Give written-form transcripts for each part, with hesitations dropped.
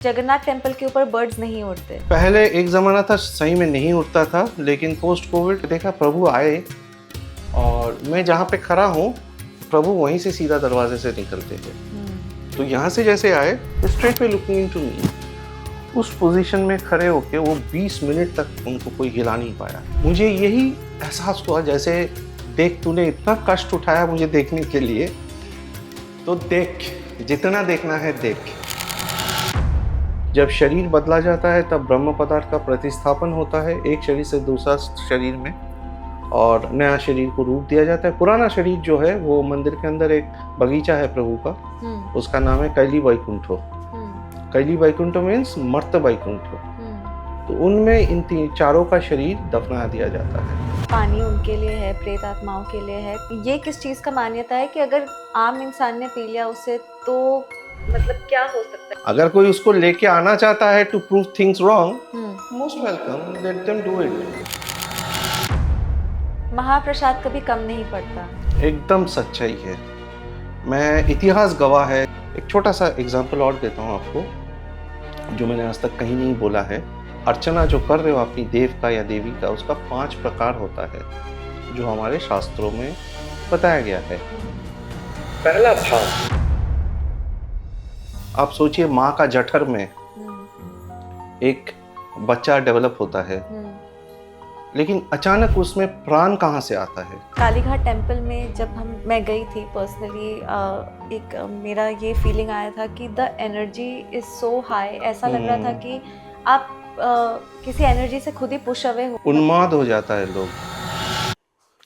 Jagannath temple के ऊपर birds नहीं उड़ते। पहले एक ज़माना था सही में नहीं उठता था, लेकिन पोस्ट कोविड देखा प्रभु आए और मैं जहाँ पे खड़ा हूँ प्रभु वहीं से सीधा दरवाजे से निकलते थे। तो यहाँ से जैसे आए straight we looking into me, उस पोजीशन में खड़े होके वो 20 मिनट तक उनको कोई हिला नहीं पाया। मुझे यही एहसास हुआ जैसे देख तूने इतना कष्ट उठाया मुझे देखने के लिए, तो देख जितना देखना है देख। जब शरीर बदला जाता है तब ब्रह्म पदार्थ का प्रतिस्थापन होता है एक शरीर से दूसरा शरीर में, और नया शरीर को रूप दिया जाता है। पुराना शरीर जो है वो मंदिर के अंदर एक बगीचा है प्रभु का, उसका नाम है कैली वैकुंठो। कैली वैकुंठो मीन्स मर्त वैकुंठो। तो उनमें इन चारों का शरीर दफना दिया जाता है। पानी उनके लिए है, प्रेत आत्माओं के लिए है। ये किस चीज़ का मान्यता है कि अगर आम इंसान ने पी लिया उसे तो मतलब क्या हो सकता है? अगर कोई उसको लेके आना चाहता है to prove things wrong, most welcome, let them do it. Mahaprasad कभी कम नहीं पड़ता। एकदम सच्चाई है। मैं इतिहास गवाह है। एक छोटा सा एग्जांपल और देता हूँ आपको जो मैंने आज तक कहीं नहीं बोला है। अर्चना जो कर रहे हो अपनी देव का या देवी का, उसका 5 प्रकार होता है जो हमारे शास्त्रों में बताया गया है। पहला भाव, आप सोचिए माँ का जठर में एक बच्चा डेवलप होता है, लेकिन अचानक उसमें प्राण कहाँ से आता है? कालीघाट टेम्पल में जब मैं गई थी पर्सनली, एक मेरा ये फीलिंग आया था कि the energy is so high. ऐसा लग रहा था कि आप किसी एनर्जी से खुद ही पुश अवे हो। उन्माद हो जाता है लोग,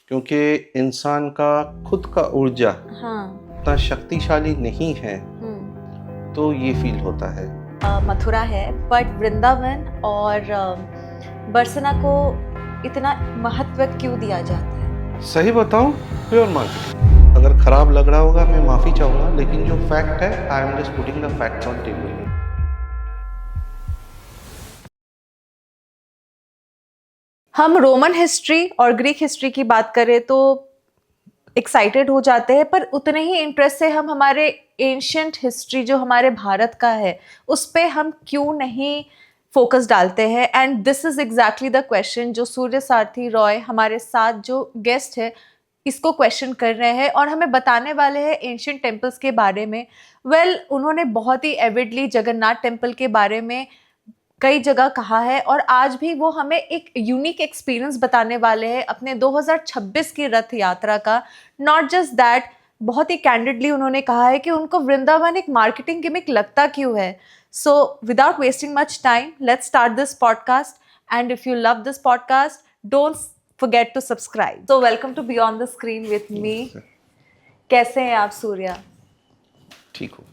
क्योंकि इंसान का खुद का ऊर्जा उतना शक्तिशाली नहीं है, तो ये फील होता है। मथुरा है, बट वृंदावन और बरसना को इतना महत्व क्यों दिया जाता है? सही बताऊं, प्योर मार्केटिंग। अगर खराब लग रहा होगा मैं माफी चाहूंगा, लेकिन जो फैक्ट है I am just putting the facts on table. हम रोमन हिस्ट्री और ग्रीक हिस्ट्री की बात करें तो एक्साइटेड हो जाते हैं, पर उतने ही इंटरेस्ट से हम हमारे एंशियंट हिस्ट्री जो हमारे भारत का है उस पे हम क्यों नहीं फोकस डालते हैं? And this is exactly the question जो सूर्य सारथी रॉय हमारे साथ जो गेस्ट है इसको क्वेश्चन कर रहे हैं और हमें बताने वाले हैं एंशियंट टेम्पल्स के बारे में। उन्होंने बहुत ही एविडली जगन्नाथ टेम्पल के बारे में कई जगह कहा है और आज भी वो हमें एक यूनिक एक्सपीरियंस बताने वाले हैं अपने 2026 की रथ यात्रा का। नॉट जस्ट दैट, बहुत ही कैंडिडली उन्होंने कहा है कि उनको वृंदावन एक मार्केटिंग गिमिक लगता क्यों है। So without wasting much time, let's start this podcast, and if you love this podcast don't forget to subscribe. So welcome to Beyond the Screen with me. कैसे हैं आप सूर्या? ठीक हो।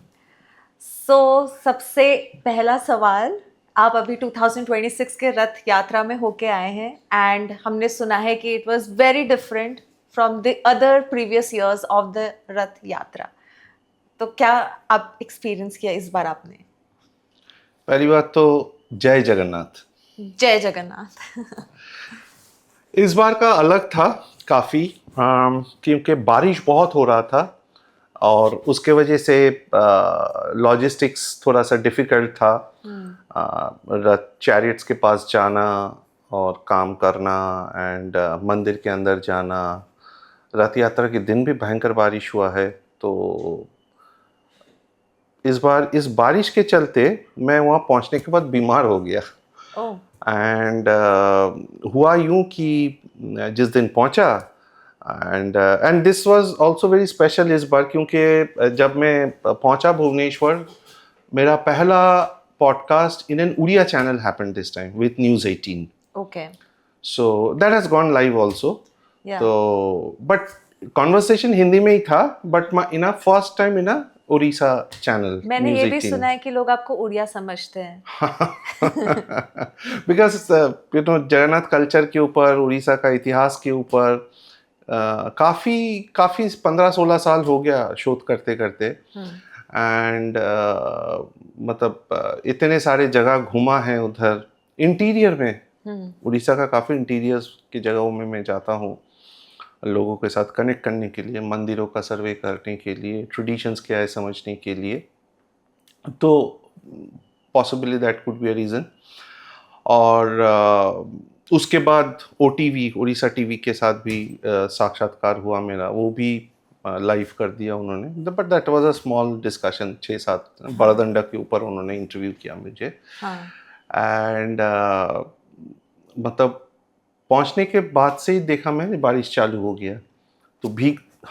So सबसे पहला सवाल, आप अभी 2026 के रथ यात्रा में होके आए हैं एंड हमने सुना है कि it was very different from the other previous years of the रथ यात्रा। तो क्या आप एक्सपीरियंस किया इस बार आपने? पहली बात तो जय जगन्नाथ। जय जगन्नाथ। इस बार का अलग था काफ़ी, क्योंकि बारिश बहुत हो रहा था और उसके वजह से लॉजिस्टिक्स थोड़ा सा डिफ़िकल्ट था। रथ चैरियट्स के पास जाना और काम करना एंड मंदिर के अंदर जाना। रथ यात्रा के दिन भी भयंकर बारिश हुआ है, तो इस बार इस बारिश के चलते मैं वहाँ पहुँचने के बाद बीमार हो गया। एंड हुआ यूं कि जिस दिन पहुंचा and this was also very special इस बार, क्योंकि जब मैं पहुंचा भुवनेश्वर, मेरा पहला podcast in an Odia channel happened this time with news 18। Okay, so that has gone live also. तो बट कॉन्वर्सेशन हिंदी में ही था, but in a first time in a Orissa channel. मैंने ये भी सुना है कि लोग आपको उड़िया समझते हैं। बिकॉज जगन्नाथ कल्चर के ऊपर, उड़ीसा का इतिहास के ऊपर काफ़ी 15-16 साल हो गया शोध करते करते। एंड मतलब इतने सारे जगह घूमा है उधर इंटीरियर में। उड़ीसा का काफ़ी इंटीरियर्स की जगहों में मैं जाता हूँ लोगों के साथ कनेक्ट करने के लिए, मंदिरों का सर्वे करने के लिए, ट्रेडिशंस क्या है समझने के लिए। तो possibly that could be a reason. और उसके बाद OTV उड़ीसा टीवी के साथ भी साक्षात्कार हुआ मेरा, वो भी लाइव कर दिया उन्होंने, but that was a small discussion, 6-7 बड़दंडा के ऊपर उन्होंने इंटरव्यू किया मुझे। एंड मतलब पहुंचने के बाद से ही देखा मैंने बारिश चालू हो गया, तो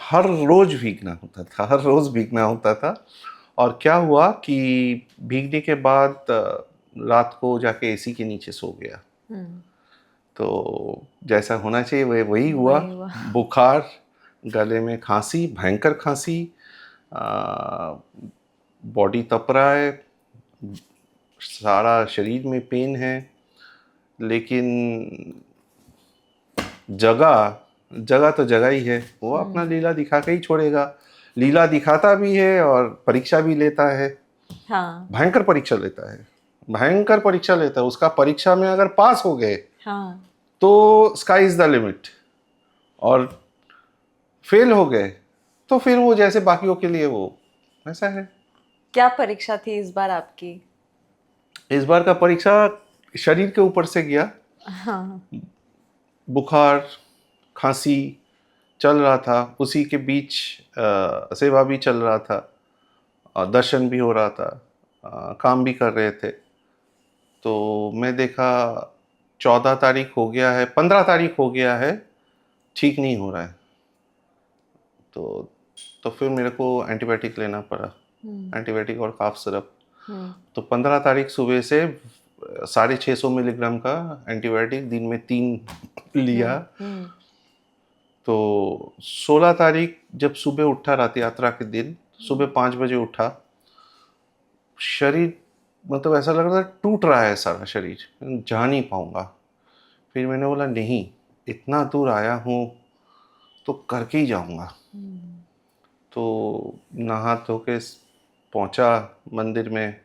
हर रोज भीगना होता था, हर रोज भीगना होता था। और क्या हुआ कि भीगने के बाद रात को जाके AC के नीचे सो गया। तो जैसा होना चाहिए वही हुआ। बुखार, गले में खांसी, भयंकर खांसी, बॉडी तप रहा है, सारा शरीर में पेन है, लेकिन जगह तो जगह ही है, वो अपना लीला दिखा के ही छोड़ेगा। लीला दिखाता भी है और परीक्षा भी लेता है। हाँ। भयंकर परीक्षा लेता है, भयंकर परीक्षा लेता है। उसका परीक्षा में अगर पास हो गए तो स्काई इज द लिमिट, और फेल हो गए तो फिर वो जैसे बाकियों के लिए वो ऐसा है। क्या परीक्षा थी इस बार आपकी? इस बार का परीक्षा शरीर के ऊपर से गया। बुखार, खांसी चल रहा था, उसी के बीच सेवा भी चल रहा था, दर्शन भी हो रहा था, काम भी कर रहे थे। तो मैं देखा 14 तारीख हो गया है, 15 तारीख हो गया है, ठीक नहीं हो रहा है। तो फिर मेरे को एंटीबायोटिक लेना पड़ा, एंटीबायोटिक और काफ सिरप। तो 15 तारीख सुबह से 650 मिलीग्राम का एंटीबायोटिक दिन में 3 लिया। तो 16 तारीख जब सुबह उठा, रथ यात्रा के दिन सुबह 5 बजे उठा, शरीर मतलब ऐसा लग रहा था टूट रहा है सारा शरीर, जा नहीं पाऊंगा। फिर मैंने बोला नहीं, इतना दूर आया हूँ तो करके ही जाऊंगा। तो नहा धो के पहुंचा मंदिर में।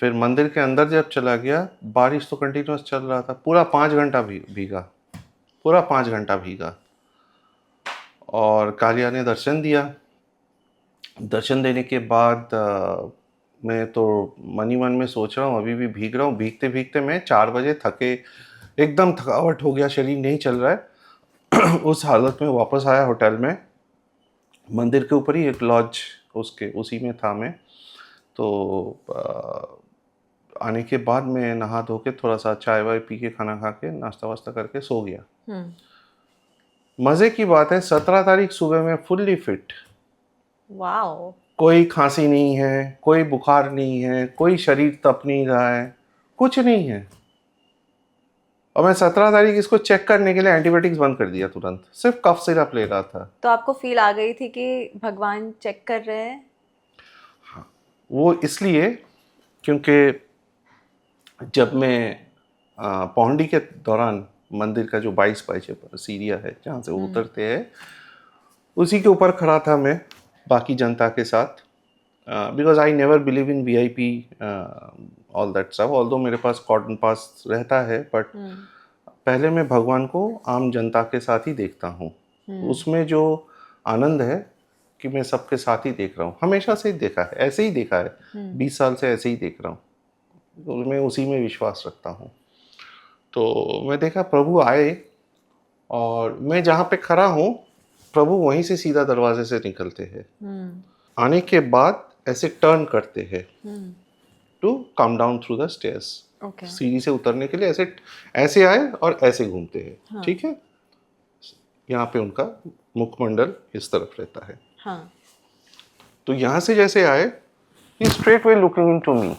फिर मंदिर के अंदर जब चला गया, बारिश तो कंटिन्यूस चल रहा था, पूरा 5 घंटा भीगा, पूरा 5 घंटा भीगा। और कालिया ने दर्शन दिया। दर्शन देने के बाद मैं तो मन ही मन में सोच रहा हूँ, अभी भी भीग रहा हूँ। भीगते भीगते मैं 4 बजे थके, एकदम थकावट हो गया, शरीर नहीं चल रहा है। उस हालत में वापस आया होटल में, मंदिर के ऊपर ही एक लॉज उसके उसी में था मैं। तो आने के बाद मैं नहा धो के थोड़ा सा चाय वाय पी के, खाना खा के, नाश्ता वास्ता करके सो गया। मजे की बात है 17 तारीख सुबह में फुल्ली फिट। वाओ। कोई खांसी नहीं है, कोई बुखार नहीं है, कोई शरीर तप नहीं रहा है, कुछ नहीं है। और मैं 17 तारीख इसको चेक करने के लिए एंटीबायोटिक्स बंद कर दिया तुरंत, सिर्फ कफ सिरप ले रहा था। तो आपको फील आ गई थी कि भगवान चेक कर रहे हैं? हाँ, वो इसलिए क्योंकि जब मैं पौंडी के दौरान मंदिर का जो 22 सीढ़ियाँ है जहाँ से उतरते हैं, उसी के ऊपर खड़ा था मैं बाकी जनता के साथ। Because I never believe in VIP all that stuff, although मेरे पास कॉर्डन पास रहता है, बट पहले मैं भगवान को आम जनता के साथ ही देखता हूँ। उसमें जो आनंद है कि मैं सबके साथ ही देख रहा हूँ, हमेशा से ही देखा है, ऐसे ही देखा है, 20 साल से ऐसे ही देख रहा हूँ, तो मैं उसी में विश्वास रखता हूँ। तो मैं देखा प्रभु आए, और मैं जहाँ पे खड़ा हूँ प्रभु वहीं से सीधा दरवाजे से निकलते हैं। आने के बाद ऐसे टर्न करते हैं to come down through the stairs. सीढ़ी से उतरने के लिए ऐसे आए और ऐसे घूमते हैं। हाँ। ठीक है, यहाँ पे उनका मुखमंडल इस तरफ रहता है। हाँ। तो यहाँ से जैसे आए, he straight way looking into me,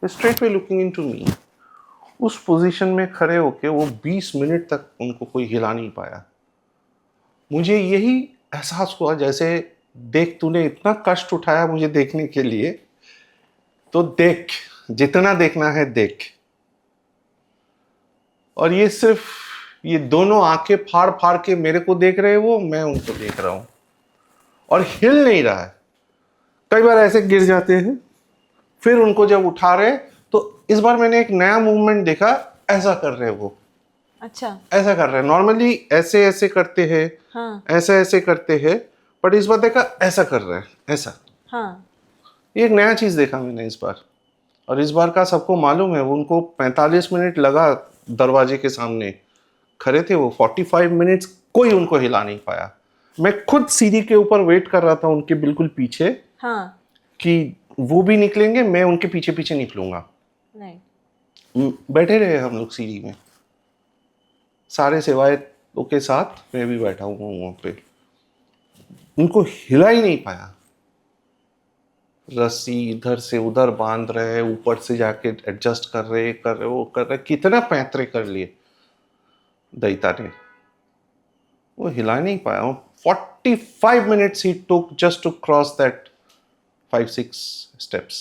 straight way looking into me। उस पोजीशन में खड़े होके वो 20 मिनट तक उनको कोई हिला नहीं पाया। मुझे यही एहसास हुआ जैसे देख, तूने इतना कष्ट उठाया मुझे देखने के लिए, तो देख, जितना देखना है देख। और ये सिर्फ ये दोनों आंखें फाड़ फाड़ के मेरे को देख रहे हैं, वो मैं उनको देख रहा हूं, और हिल नहीं रहा है। कई बार ऐसे गिर जाते हैं, फिर उनको जब उठा रहे, तो इस बार मैंने एक नया मूवमेंट देखा, ऐसा कर रहे वो। अच्छा, ऐसा कर रहे हैं। नॉर्मली ऐसे ऐसे करते हैं। हाँ। ऐसे ऐसे करते हैं, बट इस बार देखा ऐसा कर रहे हैं, ऐसा। हाँ। ये एक नया चीज देखा मैंने इस बार। और इस बार का सबको मालूम है, उनको 45 मिनट लगा दरवाजे के सामने खड़े थे वो। 45 मिनट्स कोई उनको हिला नहीं पाया। मैं खुद सीढ़ी के ऊपर वेट कर रहा था उनके बिल्कुल पीछे, हाँ, कि वो भी निकलेंगे, मैं उनके पीछे पीछे निकलूंगा। नहीं, बैठे रहे हम लोग सीढ़ी में, सारे सेवायतों के साथ मैं भी बैठा हुआ हूँ वहाँ पे। उनको हिला ही नहीं पाया। रस्सी इधर से उधर बांध रहे, ऊपर से जाके एडजस्ट कर रहे वो कर रहे, कितना पैंतरे कर लिए दयिता ने, वो हिला नहीं पाया। 45 मिनट्स ही took just to cross that 5-6 steps.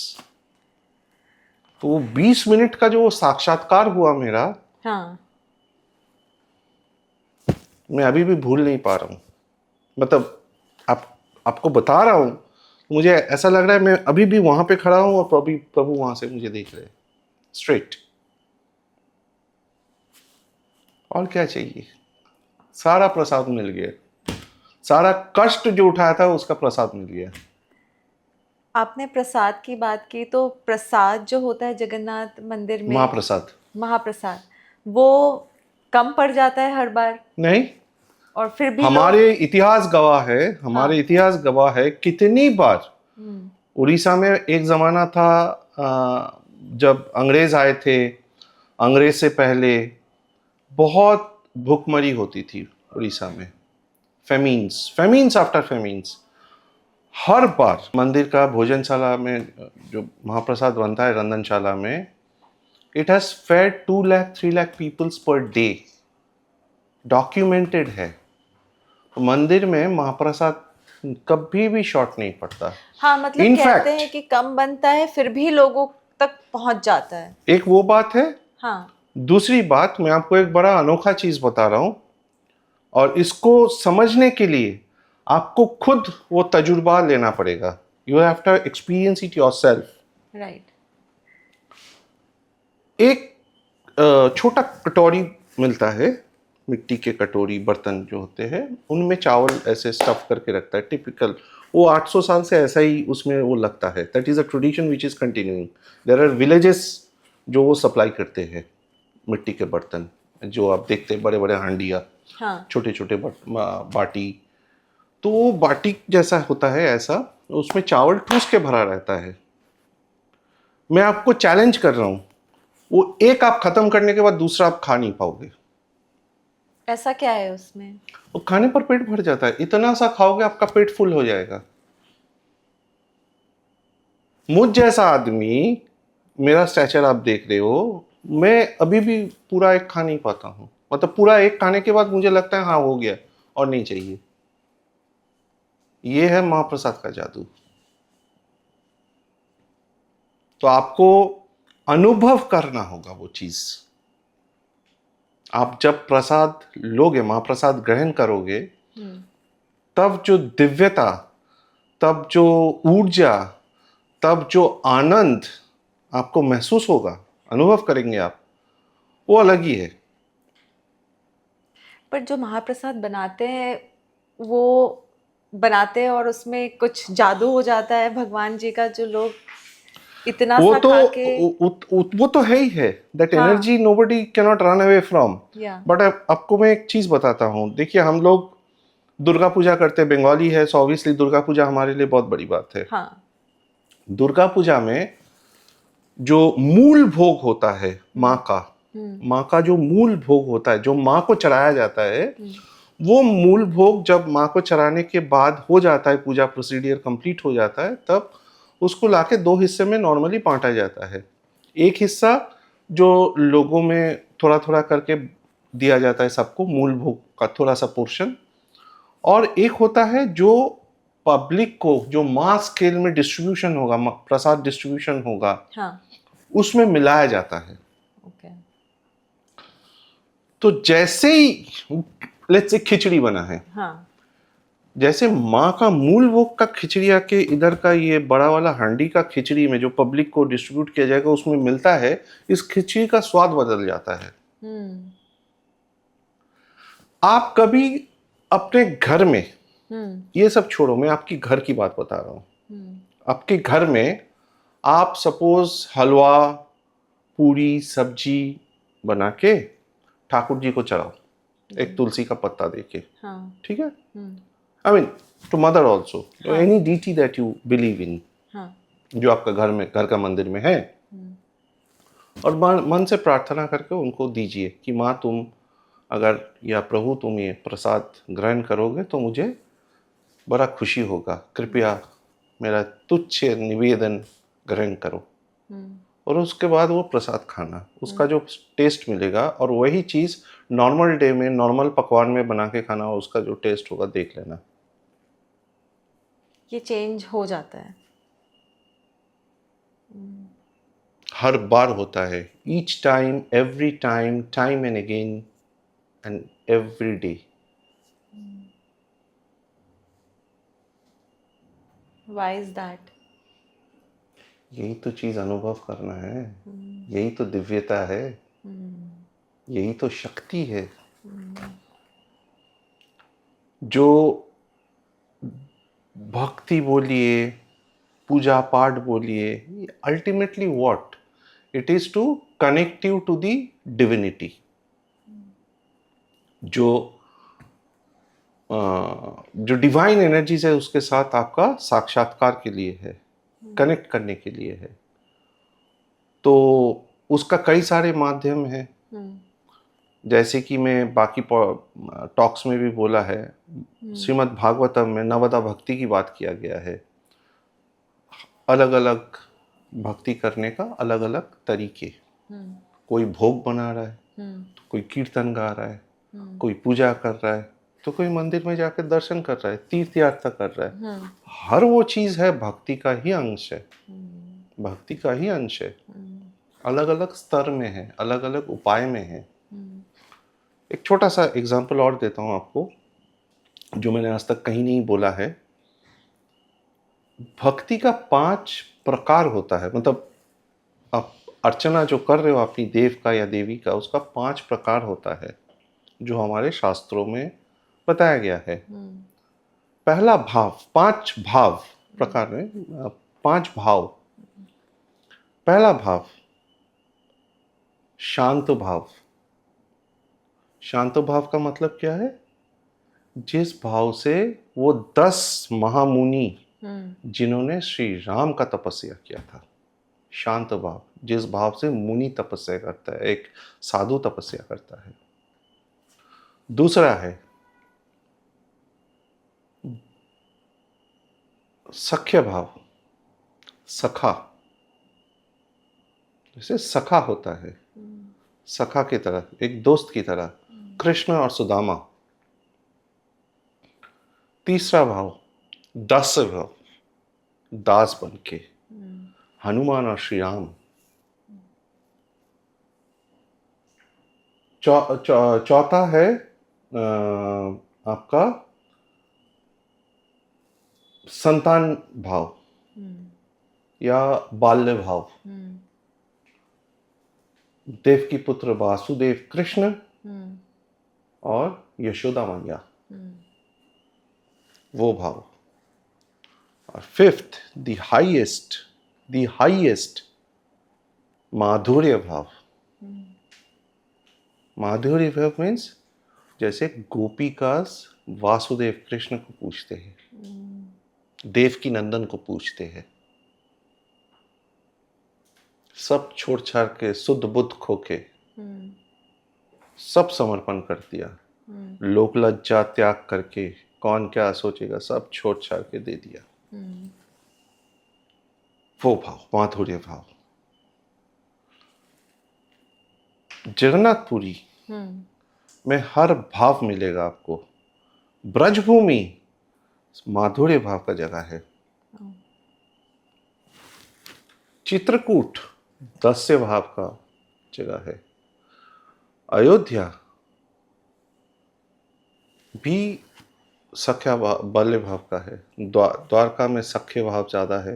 तो वो 20 मिनट का जो साक्षात्कार हुआ मेरा, हाँ, मैं अभी भी भूल नहीं पा रहा हूँ। मतलब आपको बता रहा हूँ, मुझे ऐसा लग रहा है मैं अभी भी वहां पे खड़ा हूँ और प्रभु वहां से मुझे देख रहे हैं स्ट्रेट। और क्या चाहिए? सारा प्रसाद मिल गया, सारा कष्ट जो उठाया था उसका प्रसाद मिल गया। आपने प्रसाद की बात की, तो प्रसाद जो होता है जगन्नाथ मंदिर में, महाप्रसाद, महाप्रसाद, वो कम पड़ जाता है हर बार, नहीं, और फिर भी हमारे इतिहास गवाह है, हमारे हाँ, इतिहास गवाह है कितनी बार। उड़ीसा में एक जमाना था, जब अंग्रेज आए थे, अंग्रेज से पहले बहुत भूखमरी होती थी उड़ीसा में। फेमीन्स आफ्टर फेमीन्स। हर बार मंदिर का भोजनशाला में जो महाप्रसाद बनता है रंधनशाला में, it has fed 2 lakh 3 lakh peoples per day, documented है। मंदिर में महाप्रसाद कभी भी शॉर्ट नहीं पड़ता। हाँ, मतलब In कहते fact, हैं कि कम बनता है फिर भी लोगों तक पहुंच जाता है। एक वो बात है। हाँ, दूसरी बात, मैं आपको एक बड़ा अनोखा चीज बता रहा हूं, और इसको समझने के लिए आपको खुद वो तजुर्बा लेना पड़ेगा। You have to experience it yourself. Right, एक छोटा कटोरी मिलता है, मिट्टी के कटोरी बर्तन जो होते हैं, उनमें चावल ऐसे स्टफ करके रखता है, टिपिकल। वो 800 साल से ऐसा ही उसमें वो लगता है। That is a tradition which is continuing. There are villages जो वो सप्लाई करते हैं मिट्टी के बर्तन, जो आप देखते हैं, बड़े बड़े हांडिया, हाँ, छोटे छोटे बाटी। तो वो बाटी जैसा होता है ऐसा, उसमें चावल ठूस के भरा रहता है। मैं आपको चैलेंज कर रहा हूं, वो एक आप खत्म करने के बाद दूसरा आप खा नहीं पाओगे। ऐसा क्या है उसमें? वो खाने पर पेट भर जाता है। इतना सा खाओगे आपका पेट फुल हो जाएगा। मुझ जैसा आदमी, मेरा स्टैचर आप देख रहे हो, मैं अभी भी पूरा एक खा नहीं पाता हूँ। मतलब पूरा एक खाने के बाद मुझे लगता है हाँ हो गया और नहीं चाहिए। ये है महाप्रसाद का जादू। तो आपको अनुभव करना होगा वो चीज। आप जब प्रसाद लोगे, महाप्रसाद ग्रहण करोगे, तब जो दिव्यता, तब जो ऊर्जा, तब जो आनंद आपको महसूस होगा, अनुभव करेंगे आप, वो अलग ही है। पर जो महाप्रसाद बनाते हैं, वो बनाते हैं और उसमें कुछ जादू हो जाता है भगवान जी का, जो लोग इतना वो सा तो खा के। वो तो है ही है। दैट हाँ, energy nobody can not run away from. या बट आपको मैं एक चीज बताता हूँ। देखिए, हम लोग दुर्गा पूजा करते हैं, बंगाली है, सो ऑब्वियसली दुर्गा पूजा हमारे लिए बहुत बड़ी बात है। हाँ, दुर्गा पूजा में जो मूल भोग होता है माँ का, माँ का जो मूल भोग होता है, जो माँ को चढ़ाया जाता है, वो मूल भोग जब माँ को चढ़ाने के बाद हो जाता है, पूजा प्रोसीडियर कंप्लीट हो जाता है, तब उसको लाके 2 हिस्से में नॉर्मली बांटा जाता है। एक हिस्सा जो लोगों में थोड़ा थोड़ा करके दिया जाता है सबको, मूल भोग का थोड़ा सा पोर्शन, और एक होता है जो पब्लिक को, जो मास स्केल में डिस्ट्रीब्यूशन होगा, प्रसाद डिस्ट्रीब्यूशन होगा, हाँ, उसमें मिलाया जाता है। ओके, तो जैसे ही लेट्स से खिचड़ी बना है, हाँ, जैसे माँ का मूल भोग का खिचड़ी आके इधर का ये बड़ा वाला हांडी का खिचड़ी में जो पब्लिक को डिस्ट्रीब्यूट किया जाएगा उसमें मिलता है, इस खिचड़ी का स्वाद बदल जाता है। आप कभी अपने घर में, ये सब छोड़ो, मैं आपकी घर की बात बता रहा हूँ, आपके घर में आप सपोज हलवा, पूरी, सब्जी बना के ठाकुर जी को चढ़ाओ एक तुलसी का पत्ता देके, हाँ, ठीक है? I mean to mother also, हाँ, any deity that you believe in, हाँ, जो आपका घर का मंदिर में है, और मन से प्रार्थना करके उनको दीजिए कि माँ तुम अगर या प्रभु तुम ये प्रसाद ग्रहण करोगे तो मुझे बड़ा खुशी होगा, कृपया मेरा तुच्छ निवेदन ग्रहण करो। और उसके बाद वो प्रसाद खाना, उसका जो टेस्ट मिलेगा, और वही चीज़ नॉर्मल डे में नॉर्मल पकवान में बना के खाना, उसका जो टेस्ट होगा देख लेना। ये चेंज हो जाता है। हर बार होता है, each time, every time, time and again and every day. Why is that? यही तो चीज अनुभव करना है, यही तो दिव्यता है, यही तो शक्ति है। जो भक्ति बोलिए, पूजा पाठ बोलिए, ultimately what it is, to connect you to the divinity. जो डिवाइन एनर्जीज है उसके साथ आपका साक्षात्कार के लिए है, कनेक्ट करने के लिए है। तो उसका कई सारे माध्यम हैं, जैसे कि मैं बाकी टॉक्स में भी बोला है, श्रीमद् भागवतम में नवदा भक्ति की बात किया गया है। अलग अलग भक्ति करने का अलग अलग तरीके, कोई भोग बना रहा है, तो कोई कीर्तन गा रहा है, कोई पूजा कर रहा है, तो कोई मंदिर में जाकर दर्शन कर रहा है, तीर्थ यात्रा कर रहा है। हर वो चीज है भक्ति का ही अंश है, भक्ति का ही अंश है। अलग अलग स्तर में है, अलग अलग उपाय में है। एक छोटा सा एग्जाम्पल और देता हूँ आपको, जो मैंने आज तक कहीं नहीं बोला है। भक्ति का 5 प्रकार होता है, मतलब आप अर्चना जो कर रहे हो अपनी देव का या देवी का, उसका 5 प्रकार होता है जो हमारे शास्त्रों में बताया गया है। पहला भाव, 5 भाव प्रकार में, 5 भाव। पहला भाव शांत भाव। शांत भाव का मतलब क्या है? जिस भाव से वो 10 महामुनि जिन्होंने श्री राम का तपस्या किया था, शांत भाव, जिस भाव से मुनि तपस्या करता है, एक साधु तपस्या करता है। दूसरा है सख्य भाव, सखा, जैसे सखा होता है, सखा की तरह, एक दोस्त की तरह, कृष्ण और सुदामा। तीसरा भाव दास्य भाव, दास बन के, हनुमान और श्री राम। चौथा है आपका संतान भाव या बाल्य भाव। देव की पुत्र वासुदेव कृष्ण और यशोदा मैया, वो भाव। और फिफ्थ, द हाईएस्ट माधुर्य भाव। माधुर्य भाव मीन्स जैसे गोपिकास वासुदेव कृष्ण को पूछते हैं, देव की नंदन को पूछते हैं, सब छोड़ छाड़ के, शुद्ध बुद्ध खो के, सब समर्पण कर दिया, लोक लज्जा त्याग करके, कौन क्या सोचेगा, सब छोड़ छाड़ के दे दिया। वो भाव, माधुर्य भाव। जगन्नाथपुरी में हर भाव मिलेगा आपको। ब्रजभूमि माधुर्य भाव का जगह है। चित्रकूट दास्य भाव का जगह है। अयोध्या भी सख्या बाल्य भाव का है। द्वारका में सख्य भाव ज्यादा है।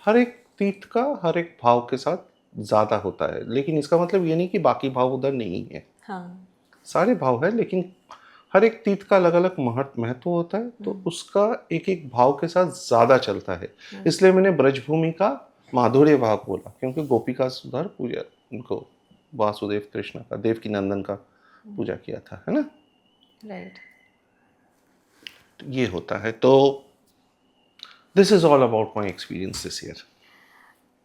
हर एक तीर्थ का हर एक भाव के साथ ज्यादा होता है, लेकिन इसका मतलब ये नहीं कि बाकी भाव उधर नहीं है। हाँ। सारे भाव है, लेकिन हर एक तीर्थ का अलग अलग महत्व होता है, तो उसका एक एक भाव के साथ ज्यादा चलता है। इसलिए मैंने ब्रजभूमि का माधुर्य भाव बोला, क्योंकि गोपिका सुधर पूजा उनको वासुदेव कृष्ण का, देवकी नंदन का पूजा किया था, है ना। राइट। ये होता है। तो this is all about my experience this year.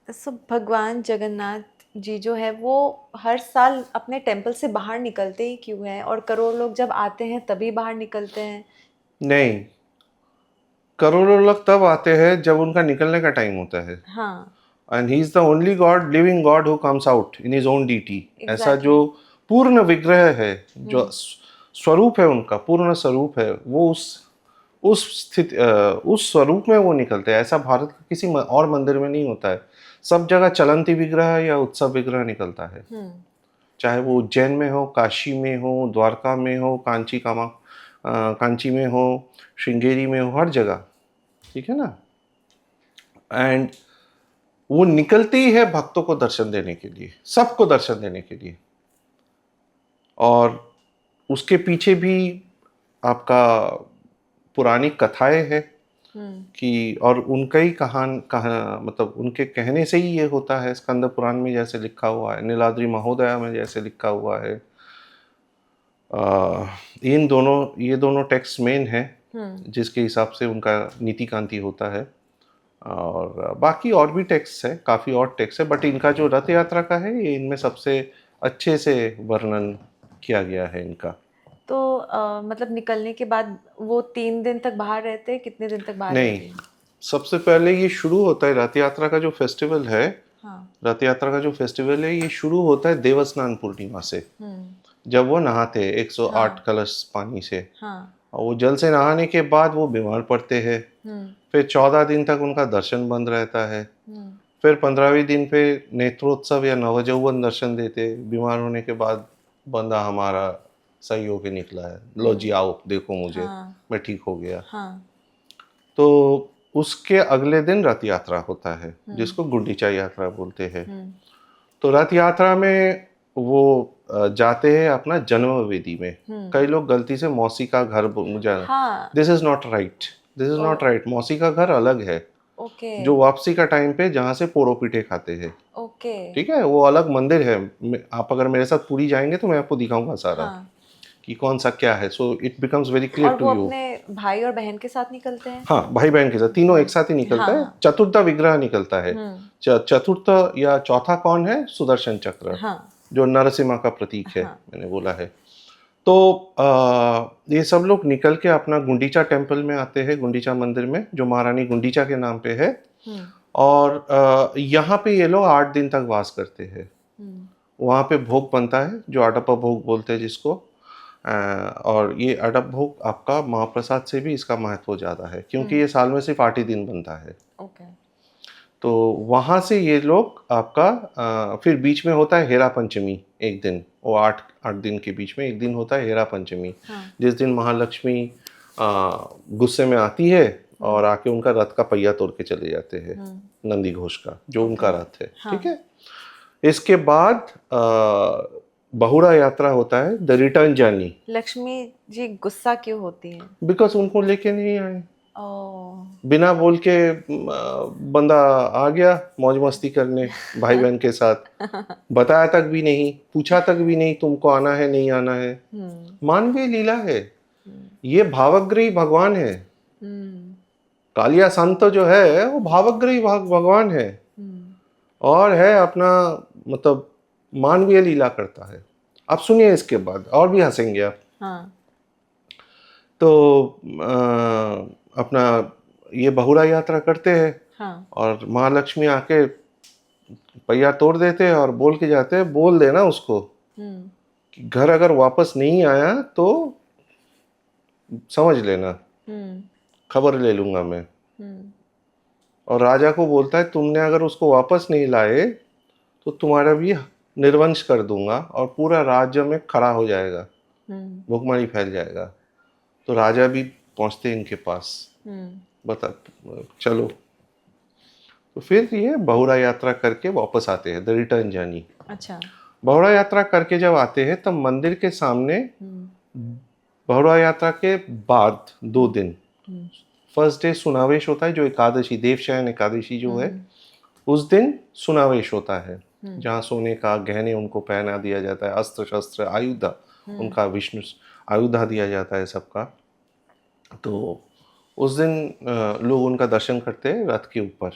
So भगवान जगन्नाथ जी जो है वो हर साल अपने टेम्पल से बाहर निकलते ही क्यों हैं, और करोड़ लोग जब आते हैं तभी बाहर निकलते हैं? नहीं, करोड़ों लोग तब आते हैं जब उनका निकलने का टाइम होता है। हाँ, and he is the only god, living god, who comes out in his own deity. ऐसा एग्जैक्टली। जो पूर्ण विग्रह है, जो स्वरूप है उनका, पूर्ण स्वरूप है, वो उस स्थिति उस स्वरूप में वो निकलते हैं। ऐसा भारत का किसी और मंदिर में नहीं होता है। सब जगह चलंती विग्रह या उत्सव विग्रह निकलता है, चाहे वो उज्जैन में हो, काशी में हो, द्वारका में हो, कांची में हो, श्रृंगेरी में हो, हर जगह, ठीक है ना। एंड वो निकलते ही है भक्तों को दर्शन देने के लिए, सबको दर्शन देने के लिए। और उसके पीछे भी आपका पौराणिक कथाएं हैं कि, और उनका ही मतलब उनके कहने से ही ये होता है। स्कंद पुराण में जैसे लिखा हुआ है, नीलाद्रि महोदया में जैसे लिखा हुआ है। ये दोनों टेक्स्ट मेन है जिसके हिसाब से उनका नीति कांति होता है। और बाकी और भी टेक्स्ट है, काफ़ी और टेक्स्ट है, बट इनका जो रथ यात्रा का है, ये इनमें सबसे अच्छे से वर्णन किया गया है इनका। तो मतलब निकलने के बाद वो 3 दिन तक बाहर रहते हैं? कितने दिन तक बाहर रहते नहीं, हैं? सबसे पहले ये शुरू होता है रथ यात्रा का जो फेस्टिवल है। हाँ। रथ यात्रा का जो फेस्टिवल है, ये शुरू होता है देवस्नान पूर्णिमा से, जब वो नहाते हैं 108 कलश पानी से। हाँ। और वो जल से नहाने के बाद वो बीमार पड़ते हैं। फिर 14 दिन तक उनका दर्शन बंद रहता है। फिर 15वें दिन पे नेत्रोत्सव या नवजौवन दर्शन देते। बीमार होने के बाद बंदा हमारा सही होके निकला है, लो जी आओ देखो मुझे, मैं ठीक हो गया। तो उसके अगले दिन रथ यात्रा होता है, जिसको गुंडीचा यात्रा बोलते हैं। तो रथ यात्रा में वो जाते हैं अपना जन्म वेदी में। कई लोग गलती से मौसी का घर this is not right, this is not right. मौसी का घर अलग है, जो वापसी का टाइम पे जहाँ से पोड़ो पीठे खाते हैं, ठीक है, वो अलग मंदिर है। आप अगर मेरे साथ पूरी जाएंगे तो मैं आपको दिखाऊंगा सारा कि कौन सा क्या है। So it becomes very clear to you. अपने भाई और बहन के साथ निकलते हैं? हाँ, भाई बहन के साथ तीनों एक साथ ही निकलता है। चतुर्थ विग्रह निकलता है। चतुर्थ या चौथा कौन है? सुदर्शन चक्र, जो नरसिम्हा का प्रतीक है, मैंने बोला है। तो ये सब लोग निकल के अपना गुंडीचा टेम्पल में आते हैं, गुंडीचा मंदिर में, जो महारानी गुंडीचा के नाम पे है। और यहाँ पे ये लोग 8 दिन तक वास करते हैं। वहाँ पे भोग बनता है, जो अडप्पा भोग बोलते हैं जिसको। और ये अडप भोग आपका महाप्रसाद से भी इसका महत्व ज़्यादा है, क्योंकि ये साल में सिर्फ 8 ही दिन बनता है। तो वहाँ से ये लोग आपका फिर बीच में होता है हेरा पंचमी एक दिन। वो 8 दिन के बीच में एक दिन होता है हेरा पंचमी, जिस दिन महालक्ष्मी गुस्से में आती है और आके उनका रथ का पहिया तोड़ के चले जाते हैं, नंदी घोष का, जो उनका रथ है। ठीक है। इसके बाद बहुड़ा यात्रा होता है, the return journey. Lakshmi ji गुस्सा क्यों होती है? बिकॉज उनको लेके नहीं आए। बिना बोल के बंदा आ गया मौज मस्ती करने भाई बहन के साथ, बताया तक भी नहीं, पूछा तक भी नहीं तुमको आना है नहीं आना है। मानवीय लीला है ये, भावग्रही भगवान है। कालिया संत जो है वो भावग्रही भगवान है, और है अपना मतलब मानवीय लीला करता है। आप सुनिए इसके बाद, और भी हंसेंगे आप। तो अपना ये बहुड़ा यात्रा करते हैं। और महालक्ष्मी आके पहिया तोड़ देते हैं और बोल के जाते हैं, बोल देना उसको कि घर अगर वापस नहीं आया तो समझ लेना, खबर ले लूंगा मैं। और राजा को बोलता है, तुमने अगर उसको वापस नहीं लाए तो तुम्हारा भी निर्वंश कर दूंगा और पूरा राज्य में खड़ा हो जाएगा, भुखमरी फैल जाएगा। तो राजा भी पहुंचते इनके पास, बता चलो। तो फिर ये बहुड़ा यात्रा करके वापस आते हैं, द रिटर्न जर्नी। अच्छा। बहुड़ा यात्रा करके जब आते हैं तब मंदिर के सामने बहुड़ा यात्रा के बाद 2 दिन फर्स्ट डे सुनावेश होता है, जो एकादशी, देवशयन एकादशी जो है उस दिन सुनावेश होता है, जहाँ सोने का गहने उनको पहना दिया जाता है, अस्त्र शस्त्र आयुध उनका विष्णु आयुधा दिया जाता है सबका। तो उस दिन लोग उनका दर्शन करते हैं रथ के ऊपर।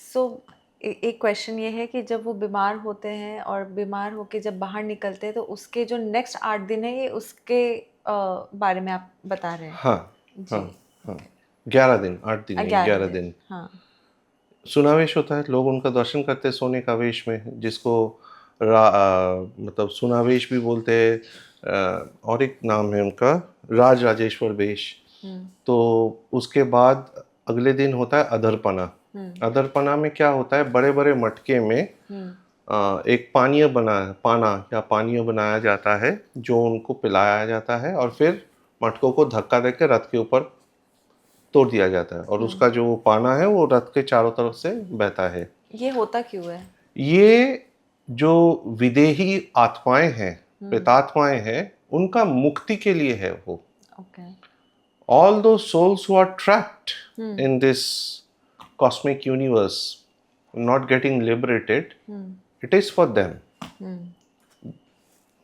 सो एक क्वेश्चन ये है कि जब वो बीमार होते हैं और बीमार होके जब बाहर निकलते हैं तो उसके जो नेक्स्ट 8 दिन है ये उसके बारे में आप बता रहे हैं। हाँ जी। हाँ हाँ, 11 दिन, 8 दिन नहीं, 11 दिन हाँ। सुनावेश होता है। लोग उनका दर्शन करते हैं सोने का वेश में, जिसको मतलब सुनावेश भी बोलते हैं, और एक नाम है उनका राज राजेश्वर वेश। तो उसके बाद अगले दिन होता है अधरपना। अधरपना में क्या होता है, बड़े बड़े मटके में एक पानीय बनाया जाता है जो उनको पिलाया जाता है, और फिर मटकों को धक्का देकर रथ के ऊपर तोड़ दिया जाता है, और उसका जो पाना है वो रथ के चारों तरफ से बहता है। ये होता क्यों है? ये जो विदेही आत्माएं हैं, प्रेतात्माएं हैं, उनका मुक्ति के लिए है वो। Okay. All those souls who are trapped in this cosmic universe, not getting liberated, it is for them.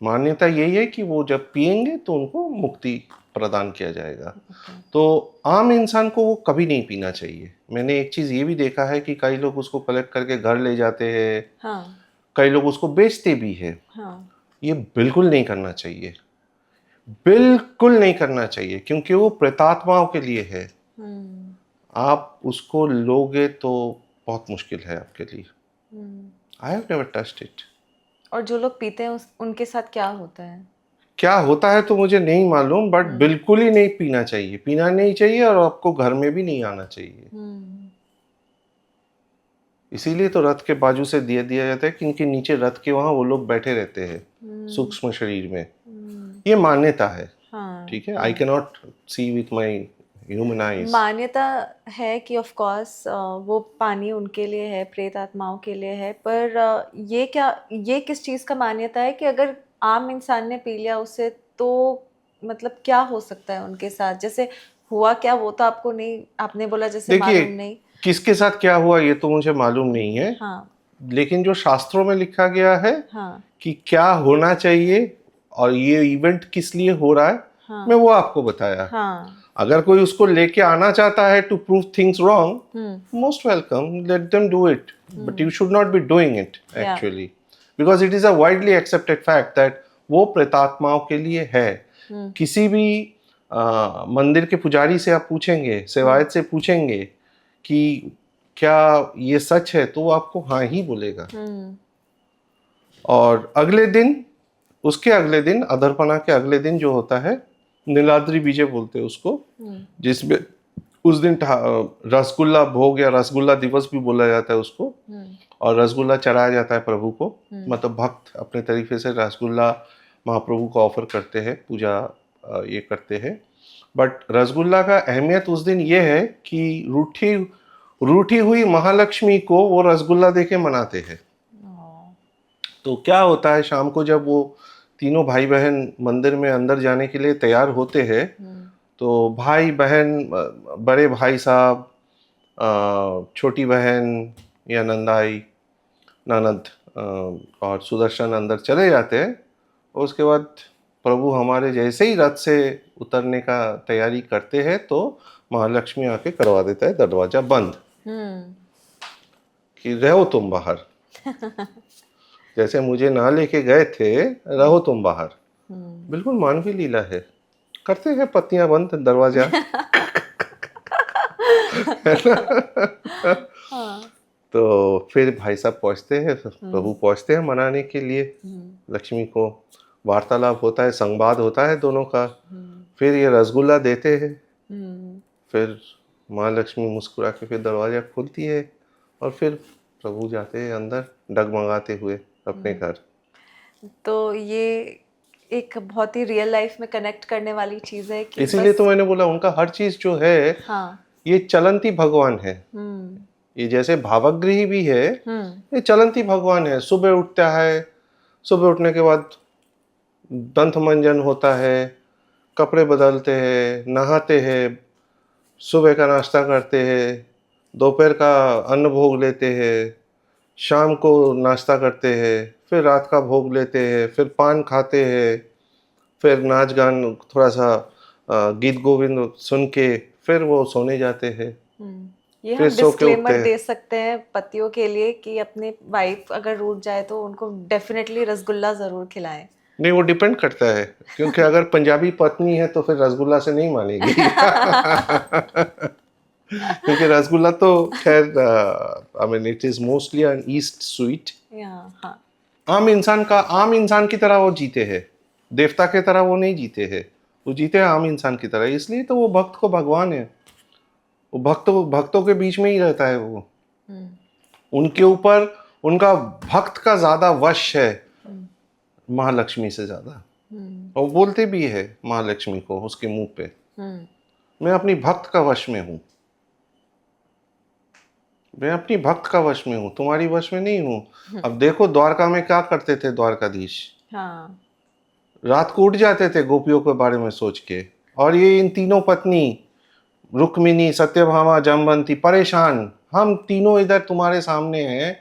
मान्यता यही है कि वो जब पिएंगे तो उनको मुक्ति प्रदान किया जाएगा। तो आम इंसान को वो कभी नहीं पीना चाहिए। मैंने एक चीज़ ये भी देखा है कि कई लोग उसको कलेक्ट करके घर ले जाते हैं। हाँ। कई लोग उसको बेचते भी हैं। हाँ। ये बिल्कुल नहीं करना चाहिए, बिल्कुल नहीं करना चाहिए, क्योंकि वो प्रेतात्माओं के लिए है। आप उसको लोगे तो बहुत मुश्किल है आपके लिए। I have never touched it. और जो लोग पीते हैं उनके साथ क्या होता है? क्या होता है तो मुझे नहीं मालूम, बट बिल्कुल ही नहीं पीना चाहिए, पीना नहीं चाहिए, और आपको घर में भी नहीं आना चाहिए। इसीलिए तो रथ के बाजू से दिया जाता है, क्योंकि नीचे रथ के वहां वो लोग बैठे रहते हैं सूक्ष्म शरीर में। ये मान्यता है। हाँ। ठीक है, I can not see with my human eyes. मान्यता है कि ऑफ कोर्स वो पानी उनके लिए है, प्रेत आत्माओं के लिए है, पर ये किस चीज़ का मान्यता है कि अगर आम इंसान ने पी लिया उसे तो मतलब क्या हो सकता है उनके साथ? जैसे हुआ क्या वो तो आपको नहीं, आपने बोला जैसे मालूम नहीं किसके साथ क्या हुआ ये तो मुझे मालूम नहीं है। हाँ। लेकिन जो शास्त्रों में लिखा गया है हाँ। कि क्या होना चाहिए और ये इवेंट किस लिए हो रहा है, हाँ। मैं वो आपको बताया। हाँ। अगर कोई उसको लेके आना चाहता है to prove things wrong, most welcome, let them do it, but you should not be doing it actually, because it is a widely accepted fact that वो प्रेतात्माओं के लिए है। किसी भी मंदिर के पुजारी से आप पूछेंगे, सेवायत से पूछेंगे कि क्या ये सच है, तो वो आपको हाँ ही बोलेगा। और अगले दिन, उसके अगले दिन, अधरपना के अगले दिन जो होता है, नीलाद्री विजय बोलते हैं उसको, जिसमें उस दिन रसगुल्ला भोग या रसगुल्ला दिवस भी बोला जाता है उसको, और रसगुल्ला चढ़ाया जाता है प्रभु को। मतलब भक्त अपने तरीके से रसगुल्ला महाप्रभु को ऑफर करते हैं, पूजा ये करते हैं। बट रसगुल्ला का अहमियत उस दिन ये है कि रूठी हुई महालक्ष्मी को वो रसगुल्ला देके मनाते हैं। तो क्या होता है, शाम को जब वो तीनों भाई बहन मंदिर में अंदर जाने के लिए तैयार होते हैं, तो भाई बहन, बड़े भाई साहब, छोटी बहन या नंदाई, ननद और सुदर्शन अंदर चले जाते हैं। और उसके बाद प्रभु हमारे जैसे ही रथ से उतरने का तैयारी करते हैं तो महालक्ष्मी आके करवा देता है दरवाजा बंद कि रहो तुम बाहर। जैसे मुझे ना लेके गए थे, रहो तुम बाहर। बिल्कुल मानवीय लीला है। करते हैं पत्तियां बंद दरवाजा। तो फिर भाई साहब पहुंचते हैं, प्रभु पहुंचते हैं मनाने के लिए लक्ष्मी को। वार्तालाप होता है, संवाद होता है दोनों का। फिर ये रसगुल्ला देते हैं। फिर माँ लक्ष्मी मुस्कुरा के फिर दरवाजा खोलती है और फिर प्रभु जाते हैं अंदर डगमगाते हुए अपने घर। तो ये एक बहुत ही रियल लाइफ में कनेक्ट करने वाली चीज है कि इसीलिए तो मैंने बोला उनका हर चीज जो है, हाँ, ये चलंती भगवान है। ये जैसे भावगृही भी है, ये चलंती भगवान है। सुबह उठता है, सुबह उठने के बाद दंत मंजन होता है, कपड़े बदलते हैं, नहाते हैं, सुबह का नाश्ता करते हैं, दोपहर का अन्न भोग लेते हैं, शाम को नाश्ता करते हैं, फिर रात का भोग लेते हैं, फिर पान खाते हैं, फिर नाच गान थोड़ा सा गीत गोविंद सुन के फिर वो सोने जाते हैं, ये फिर हम सो के उठते डिस्क्लेमर हैं। दे सकते हैं पतियों के लिए कि अपनी वाइफ अगर रूठ जाए तो उनको डेफिनेटली रसगुल्ला जरूर खिलाएं। नहीं, वो डिपेंड करता है, क्योंकि अगर पंजाबी पत्नी है तो फिर रसगुल्ला से नहीं मानेगी। क्योंकि रसगुल्ला तो खैर I mean it is mostly an east sweet. हाँ। आम इंसान की तरह वो जीते हैं, देवता की तरह वो नहीं जीते हैं, वो जीते हैं आम इंसान की तरह, इसलिए तो वो भक्त को भगवान है। वो भक्तों के बीच में ही रहता है वो। उनके ऊपर उनका भक्त का ज्यादा वश है महालक्ष्मी से ज्यादा। और वो बोलते भी है महालक्ष्मी को उसके मुंह पे, मैं अपनी भक्त का वश में हूँ, मैं अपनी भक्त का वश में हूँ, तुम्हारी वश में नहीं हूँ। अब देखो द्वारका में क्या करते थे द्वारकाधीश, हाँ। रात को उठ जाते थे गोपियों के बारे में सोच के, और ये इन तीनों पत्नी रुक्मिणी सत्यभामा जाम्बवंती परेशान, हम तीनों इधर तुम्हारे सामने हैं,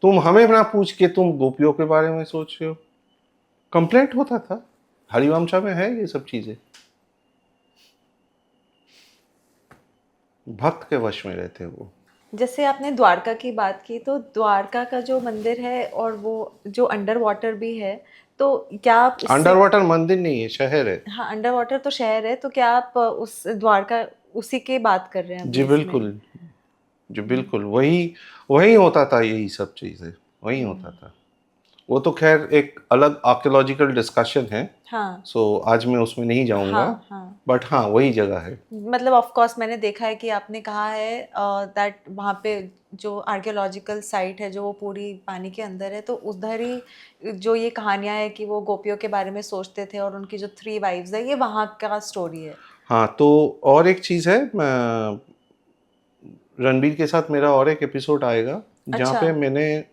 तुम हमें ना पूछ के तुम गोपियों के बारे में सोच रहे हो। कंप्लेंट होता था, हरिवंशा में है ये सब चीजें। भक्त के वश में रहते वो। जैसे आपने द्वारका की बात की, तो द्वारका का जो मंदिर है और वो जो अंडर वाटर भी है, तो क्या आप अंडर वाटर मंदिर नहीं है, शहर है। हाँ, अंडर वाटर तो शहर है, तो क्या आप उस द्वारका उसी की बात कर रहे हैं जी अभी इसमें? बिल्कुल, जी बिल्कुल, वही वही होता था, यही सब चीजें वही होता था। वो तो खैर एक अलग आर्कियोलॉजिकल डिस्कशन है, हाँ। सो आज मैं उसमें नहीं जाऊंगा। हाँ हाँ। बट हाँ वही जगह है। मतलब ऑफ कोर्स मैंने देखा है कि आपने कहा है दैट वहाँ पे जो आर्कियोलॉजिकल साइट है जो वो पूरी पानी के अंदर है, तो उधर ही जो ये कहानियाँ है कि वो गोपियों के बारे में सोचते थे और उनकी जो 3 वाइफ्स है, ये वहाँ का स्टोरी है। हाँ तो और एक चीज़ है, रणबीर के साथ मेरा और एक एपिसोड आएगा जहाँ अच्छा। पे मैंने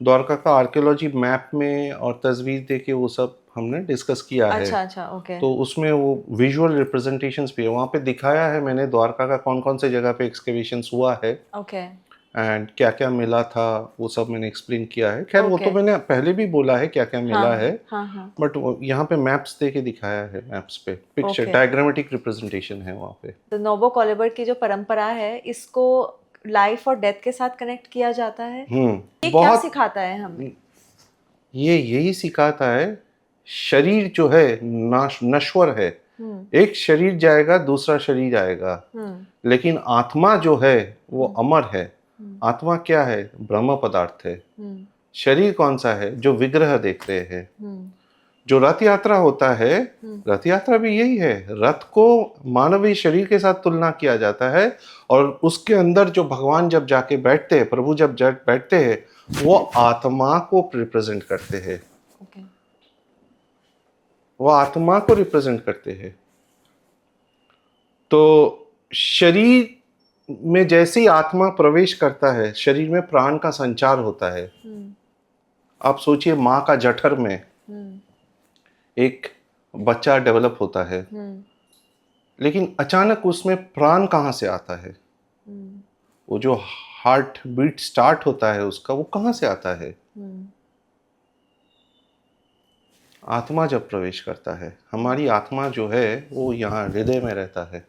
द्वारका का आर्कियोलॉजी मैप में और तस्वीर दे के वो सब हमने डिस्कस किया है। अच्छा अच्छा, ओके। तो उसमें वो विजुअल रिप्रेजेंटेशंस भी है, वहाँ पे दिखाया है मैंने द्वारका का कौन कौन से जगह पे एक्सकेवेशंस हुआ है ओके। एंड क्या क्या मिला था, वो सब मैंने एक्सप्लेन किया है। खैर वो तो ओके। मैंने पहले भी बोला है क्या क्या हाँ मिला है, हाँ हाँ। बट यहाँ पे मैप्स दे के दिखाया है, मैप्स पे पिक्चर ओके। डायग्रामेटिक रिप्रेजेंटेशन है वहाँ पे। तो नोबो कॉलिबर की जो परंपरा है, इसको लाइफ और डेथ के साथ कनेक्ट किया जाता है। ये क्या बहुत, सिखाता है हमें? ये यही सिखाता है, शरीर जो है नश्वर है, एक शरीर जाएगा दूसरा शरीर आएगा, लेकिन आत्मा जो है वो अमर है। आत्मा क्या है? ब्रह्म पदार्थ है। शरीर कौन सा है? जो विग्रह देख रहे हैं। जो रथ यात्रा होता है, रथ यात्रा भी यही है, रथ को मानवीय शरीर के साथ तुलना किया जाता है, और उसके अंदर जो भगवान जब जाके बैठते हैं, प्रभु जब बैठते हैं, वो आत्मा को रिप्रेजेंट करते हैं। ओके। वो आत्मा को रिप्रेजेंट करते हैं। तो शरीर में जैसे ही आत्मा प्रवेश करता है, शरीर में प्राण का संचार होता है। आप सोचिए माँ का जठर में एक बच्चा डेवलप होता है, लेकिन अचानक उसमें प्राण कहाँ से आता है? वो जो हार्ट बीट स्टार्ट होता है उसका, वो कहाँ से आता है? आत्मा जब प्रवेश करता है, हमारी आत्मा जो है वो यहाँ हृदय में रहता है।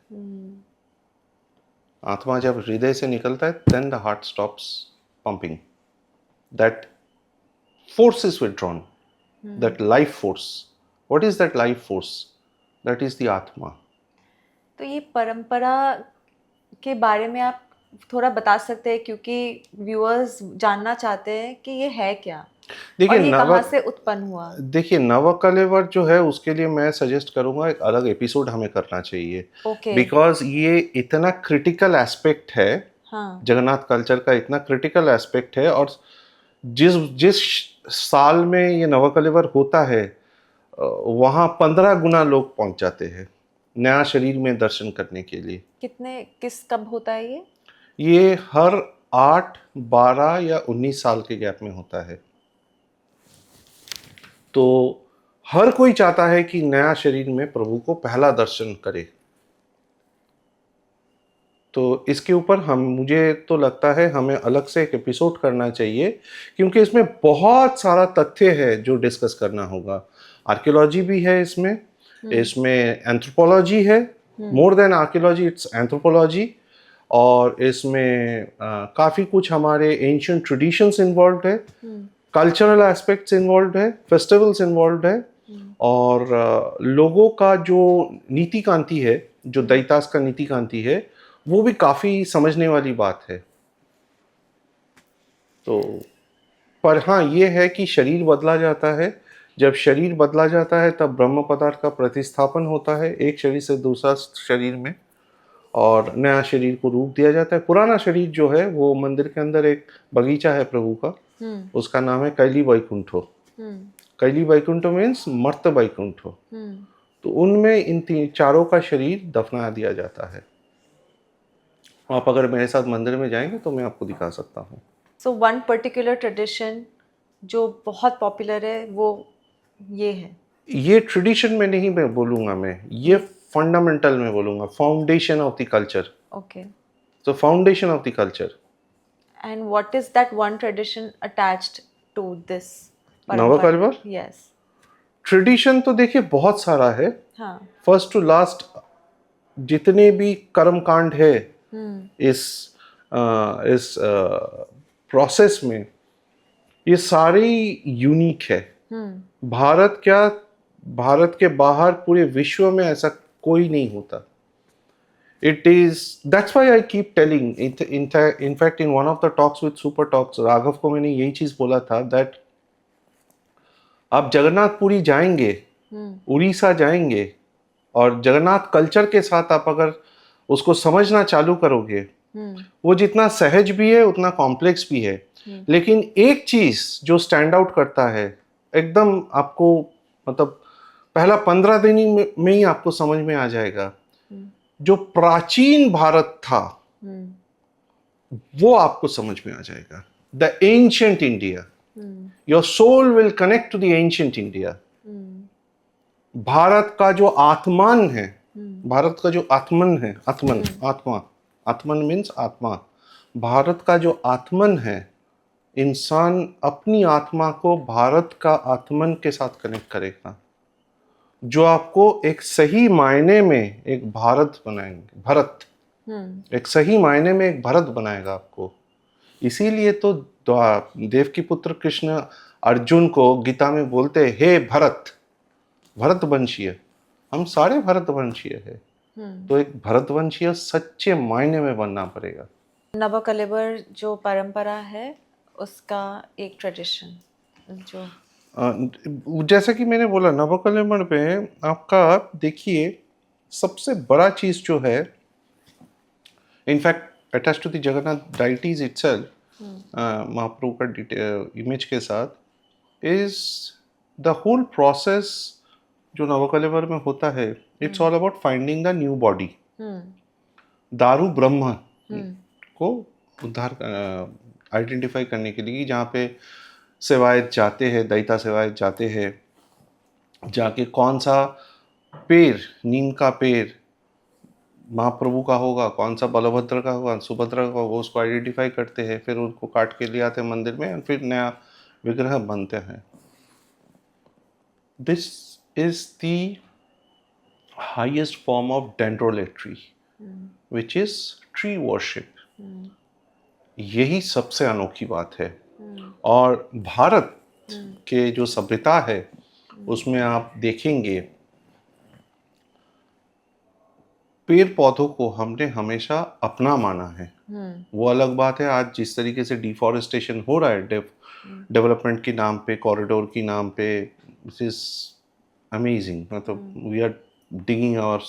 आत्मा जब हृदय से निकलता है, then the heart stops pumping, that force is withdrawn, that life force. What is that life force? That is the atma. तो ये परंपरा के बारे में आप थोड़ा बता सकते हैं, क्योंकि व्यूअर्स जानना चाहते हैं कि ये है क्या देखिए और ये कहाँ से उत्पन्न हुआ? देखिए नवकलेवर जो है उसके लिए मैं सजेस्ट करूंगा एक अलग एपिसोड हमें करना चाहिए, ओके। बिकॉज ये इतना क्रिटिकल एस्पेक्ट है। हाँ। जगन्नाथ कल्चर का इतना क्रिटिकल एस्पेक्ट है, और जिस जिस साल में ये नवकलेवर होता है वहाँ 15 गुना लोग पहुंच जाते हैं नया शरीर में दर्शन करने के लिए। कब होता है ये? ये हर 8, 12 या 19 साल के गैप में होता है। तो हर कोई चाहता है कि नया शरीर में प्रभु को पहला दर्शन करे। तो इसके ऊपर मुझे तो लगता है हमें अलग से एक एपिसोड करना चाहिए, क्योंकि इसमें बहुत सारा तथ्य है जो डिस्कस करना होगा। आर्कियोलॉजी भी है इसमें, इसमें एंथ्रोपोलॉजी है, more than archaeology it's anthropology, और इसमें काफ़ी कुछ हमारे एंशिएंट ट्रेडिशंस इन्वॉल्व है, कल्चरल एस्पेक्ट्स इन्वॉल्व है, फेस्टिवल्स इन्वॉल्व है, और लोगों का जो नीति कांति है, जो दैतास का नीति कांति है, वो भी काफ़ी समझने वाली बात है। तो पर हाँ, ये है कि शरीर बदला जाता है। जब शरीर बदला जाता है तब ब्रह्म पदार्थ का प्रतिस्थापन होता है एक शरीर से दूसरा शरीर में, और नया शरीर को रूप दिया जाता है। पुराना शरीर जो है वो मंदिर के अंदर एक बगीचा है प्रभु का, उसका नाम है कैली वैकुंठो। कैली वैकुंठो मीन्स मर्त वैकुंठो। तो उनमें इन चारों का शरीर दफना दिया जाता है। आप अगर मेरे साथ मंदिर में जाएंगे तो मैं आपको दिखा सकता हूँ। सो वन पर्टिकुलर ट्रेडिशन जो बहुत पॉपुलर है वो ये है। ये ट्रेडिशन में नहीं मैं बोलूँगा, मैं ये फंडामेंटल में बोलूँगा, foundation of the culture. Okay. So foundation of the culture. And what is that one tradition attached to this Nabakalebar? Yes. Tradition तो देखिए बहुत सारा है। हाँ। फर्स्ट टू लास्ट जितने भी कर्मकांड है इस प्रोसेस में, ये सारे यूनिक है। भारत क्या, भारत के बाहर पूरे विश्व में ऐसा कोई नहीं होता। It is, that's why I keep telling, in fact in one of the talks with Super Talks, Raghav को मैंने यही चीज़ बोला था, that आप जगन्नाथपुरी जाएंगे, उड़ीसा जाएंगे, और जगन्नाथ कल्चर के साथ आप अगर उसको समझना चालू करोगे, वो जितना सहज भी है उतना कॉम्प्लेक्स भी है। लेकिन एक चीज़ जो स्टैंड आउट करता है एकदम, आपको मतलब पहला 15 दिन में ही आपको समझ में आ जाएगा, जो प्राचीन भारत था वो आपको समझ में आ जाएगा। The ancient India, your soul will connect to the ancient India. Bharat का जो आत्मान है, भारत का जो आत्मन है, आत्मन मीन्स आत्मा। भारत का जो आत्मन है, इंसान अपनी आत्मा को भारत का आत्मन के साथ कनेक्ट करेगा, जो आपको एक सही मायने में एक भारत बनाएंगे, एक सही मायने में एक भारत बनाएगा आपको। इसीलिए तो देव की पुत्र कृष्ण अर्जुन को गीता में बोलते हैं, हे भरतवंशीय। हम सारे भरतवंशीय है, तो एक भरतवंशीय सच्चे मायने में बनना पड़ेगा। नवकलेवर जो परंपरा है उसका एक ट्रेडिशन जो जैसा कि मैंने बोला, नवकलेवर पे आपका देखिए सबसे बड़ा चीज जो है, in fact attach to the Jagannath deities itself, Mahaprabhu का इमेज के साथ, इज द होल प्रोसेस जो नवकलेवर में होता है। It's all about finding the new body. दारू ब्रह्म को उद्धार आइडेंटिफाई करने के लिए, जहाँ पे सेवायत जाते हैं, दैता सेवायत जाते हैं, जाके कौन सा पेड़, नीम का पेड़ महाप्रभु का होगा, कौन सा बलभद्र का होगा, सुभद्रा का होगा, उसको आइडेंटिफाई करते हैं, फिर उनको काट के ले आते हैं मंदिर में, और फिर नया विग्रह बनते हैं। This is the highest form of dendrolatry, which is tree worship. यही सबसे अनोखी बात है। और भारत के जो सभ्यता है उसमें आप देखेंगे, पेड़ पौधों को हमने हमेशा अपना माना है। वो अलग बात है आज जिस तरीके से डिफॉरेस्टेशन हो रहा है डेवलपमेंट के नाम पे, कॉरिडोर के नाम पे, दिस इज अमेजिंग। मतलब we are digging our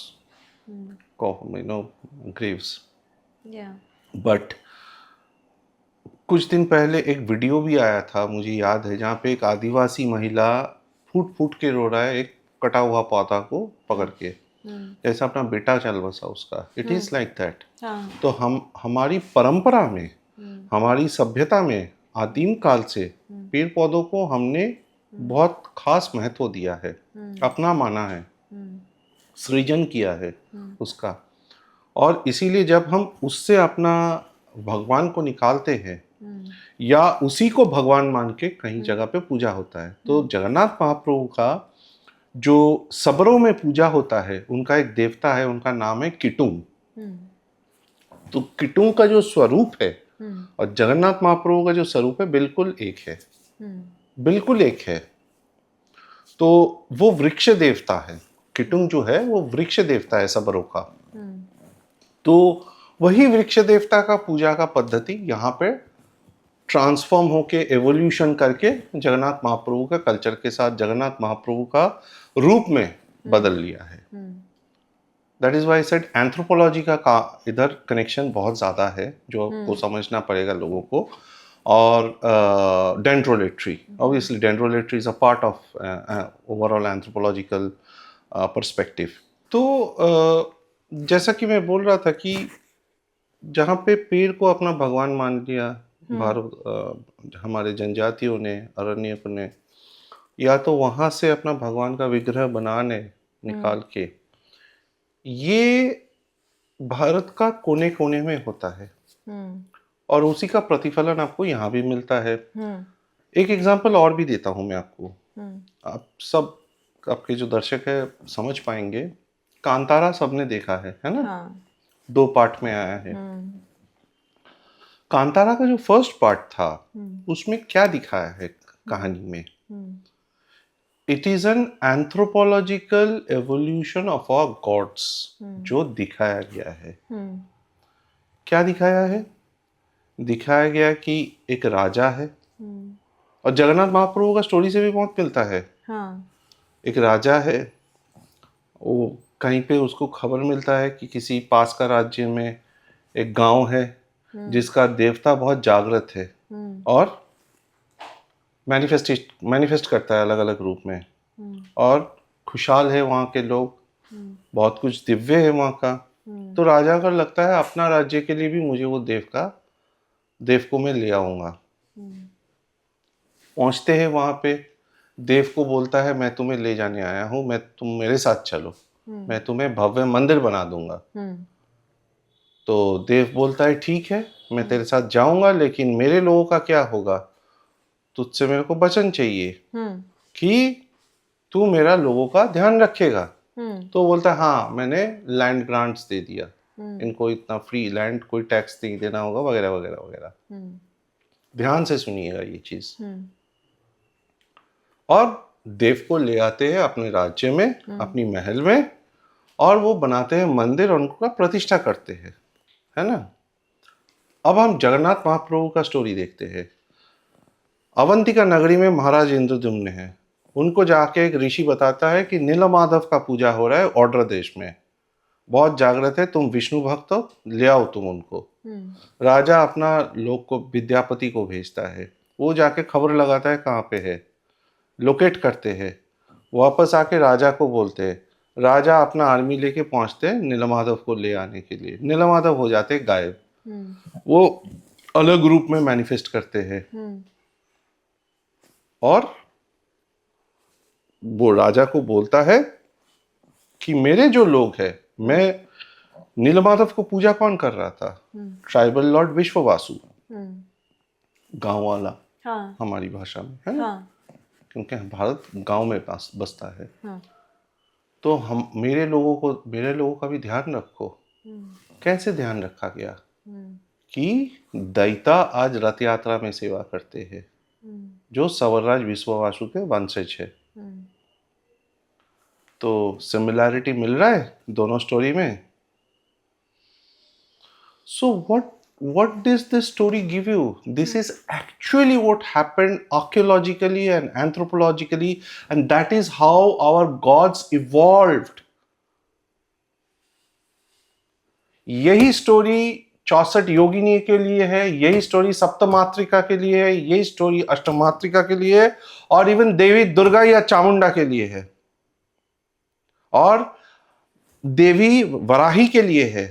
graves. But कुछ दिन पहले एक वीडियो भी आया था, मुझे याद है, जहाँ पे एक आदिवासी महिला फूट फूट के रो रहा है एक कटा हुआ पौधा को पकड़ के, जैसा अपना बेटा चल बसा उसका। It is like that. तो हमारी परंपरा में, हमारी सभ्यता में आदिम काल से पेड़ पौधों को हमने बहुत खास महत्व दिया है, अपना माना है, सृजन किया है उसका। और इसीलिए जब हम उससे अपना भगवान को निकालते हैं या उसी को भगवान मान के कहीं जगह पे पूजा होता है, तो जगन्नाथ महाप्रभु का जो सबरों में पूजा होता है, उनका एक देवता है, उनका नाम है किटुंग। तो किटुंग का जो स्वरूप है और जगन्नाथ महाप्रभु का जो स्वरूप है बिल्कुल एक है, बिल्कुल एक है। तो वो वृक्ष देवता है, किटुंग जो है वो वृक्ष देवता है सबरों का। तो वही वृक्ष देवता का पूजा का पद्धति यहाँ पे ट्रांसफॉर्म होके एवोल्यूशन करके जगन्नाथ महाप्रभु का कल्चर के साथ जगन्नाथ महाप्रभु का रूप में बदल लिया है। That is why said anthropology का इधर कनेक्शन बहुत ज़्यादा है, जो आपको समझना पड़ेगा लोगों को। और dendrolatry, obviously dendrolatry is a part of overall anthropological perspective. तो जैसा कि मैं बोल रहा था कि जहाँ पे पेड़ को अपना भगवान मान लिया भारत हमारे जनजातियों ने, अरण्यकों ने, या तो वहाँ से अपना भगवान का विग्रह बनाने निकाल के, ये भारत का कोने कोने में होता है और उसी का प्रतिफलन आपको यहाँ भी मिलता है। एक एग्जांपल और भी देता हूँ मैं आपको, आप सब आपके जो दर्शक है समझ पाएंगे। कांतारा सबने देखा है ना? हाँ। 2 पार्ट में आया है। कांतारा का जो फर्स्ट पार्ट था उसमें क्या दिखाया है कहानी में? It is an anthropological evolution of our gods जो दिखाया गया है। क्या दिखाया है? दिखाया गया कि एक राजा है, और जगन्नाथ महाप्रभु का स्टोरी से भी बहुत मिलता है। हाँ। एक राजा है, वो कहीं पे उसको खबर मिलता है कि किसी पास का राज्य में एक गांव है जिसका देवता बहुत जागृत है और मैनिफेस्ट करता है अलग अलग रूप में, और खुशहाल है वहाँ के लोग, बहुत कुछ दिव्य है वहाँ का। तो राजा को लगता है अपना राज्य के लिए भी मुझे वो देव को मैं ले आऊंगा। पहुंचते हैं वहाँ पे, देव को बोलता है मैं तुम्हें ले जाने आया हूँ, तुम मेरे साथ चलो, मैं तुम्हें भव्य मंदिर बना दूंगा। तो देव बोलता है ठीक है, मैं तेरे साथ जाऊंगा, लेकिन मेरे लोगों का क्या होगा? तुझसे मेरे को वचन चाहिए कि तू मेरा लोगों का ध्यान रखेगा। तो बोलता है हाँ, मैंने लैंड ग्रांट्स दे दिया, इनको इतना फ्री लैंड, कोई टैक्स नहीं देना होगा, वगैरह वगैरह वगैरह। ध्यान से सुनिएगा ये चीज। और देव को ले आते हैं अपने राज्य में, अपनी महल में, और वो बनाते हैं मंदिर और उनका प्रतिष्ठा करते हैं, है ना? अब हम जगन्नाथ महाप्रभु का स्टोरी देखते हैं। अवंतिका नगरी में महाराज इंद्रद्युम्न है, उनको जाके एक ऋषि बताता है कि नीलमाधव का पूजा हो रहा है औड्र देश में, बहुत जागृत है, तुम विष्णु भक्त हो, ले आओ तुम उनको। राजा अपना लोग को, विद्यापति को भेजता है, वो जाके खबर लगाता है कहाँ पे है, लोकेट करते हैं, वापस आके राजा को बोलते हैं। राजा अपना आर्मी लेके पहुंचते हैं नीलमाधव को ले आने के लिए। नीलमाधव हो जाते गायब, वो अलग रूप में मैनिफेस्ट करते हैं, और वो राजा को बोलता है कि मेरे जो लोग हैं, मैं नीलमाधव को पूजा कौन कर रहा था? ट्राइबल लॉर्ड विश्ववासु, गांव वाला। हाँ। हमारी भाषा में है ना? हाँ। क्योंकि भारत गांव में बसता है। हाँ। तो हम मेरे लोगों का भी ध्यान रखो। कैसे ध्यान रखा गया? कि दैता आज रथ यात्रा में सेवा करते हैं, जो सवरराज विश्ववासु के वंशज है। तो सिमिलैरिटी मिल रहा है दोनों स्टोरी में। सो what does this story give you? This is actually what happened archaeologically and anthropologically, and that is how our gods evolved. यही स्टोरी 64 योगिनी के लिए है, यही स्टोरी सप्तमात्रिका के लिए है, यही स्टोरी अष्टमात्रिका के लिए है, और इवन देवी दुर्गा या चामुंडा के लिए है, और देवी वराही के लिए है।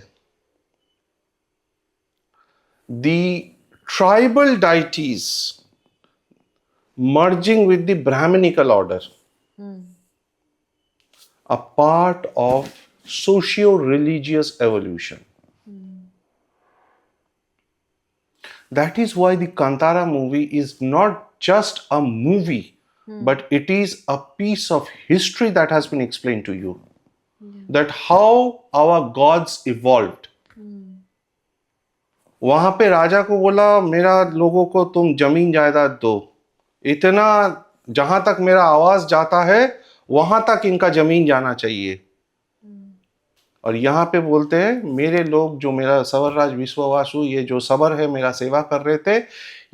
The tribal deities merging with the Brahminical order, a part of socio-religious evolution. That is why the Kantara movie is not just a movie, but it is a piece of history that has been explained to you. That how our gods evolved. वहां पे राजा को बोला मेरा लोगों को तुम जमीन जायदाद दो, इतना जहां तक मेरा आवाज जाता है वहां तक इनका जमीन जाना चाहिए। और यहाँ पे बोलते हैं मेरे लोग जो मेरा सवरराज विश्ववासु ये जो सबर है मेरा सेवा कर रहे थे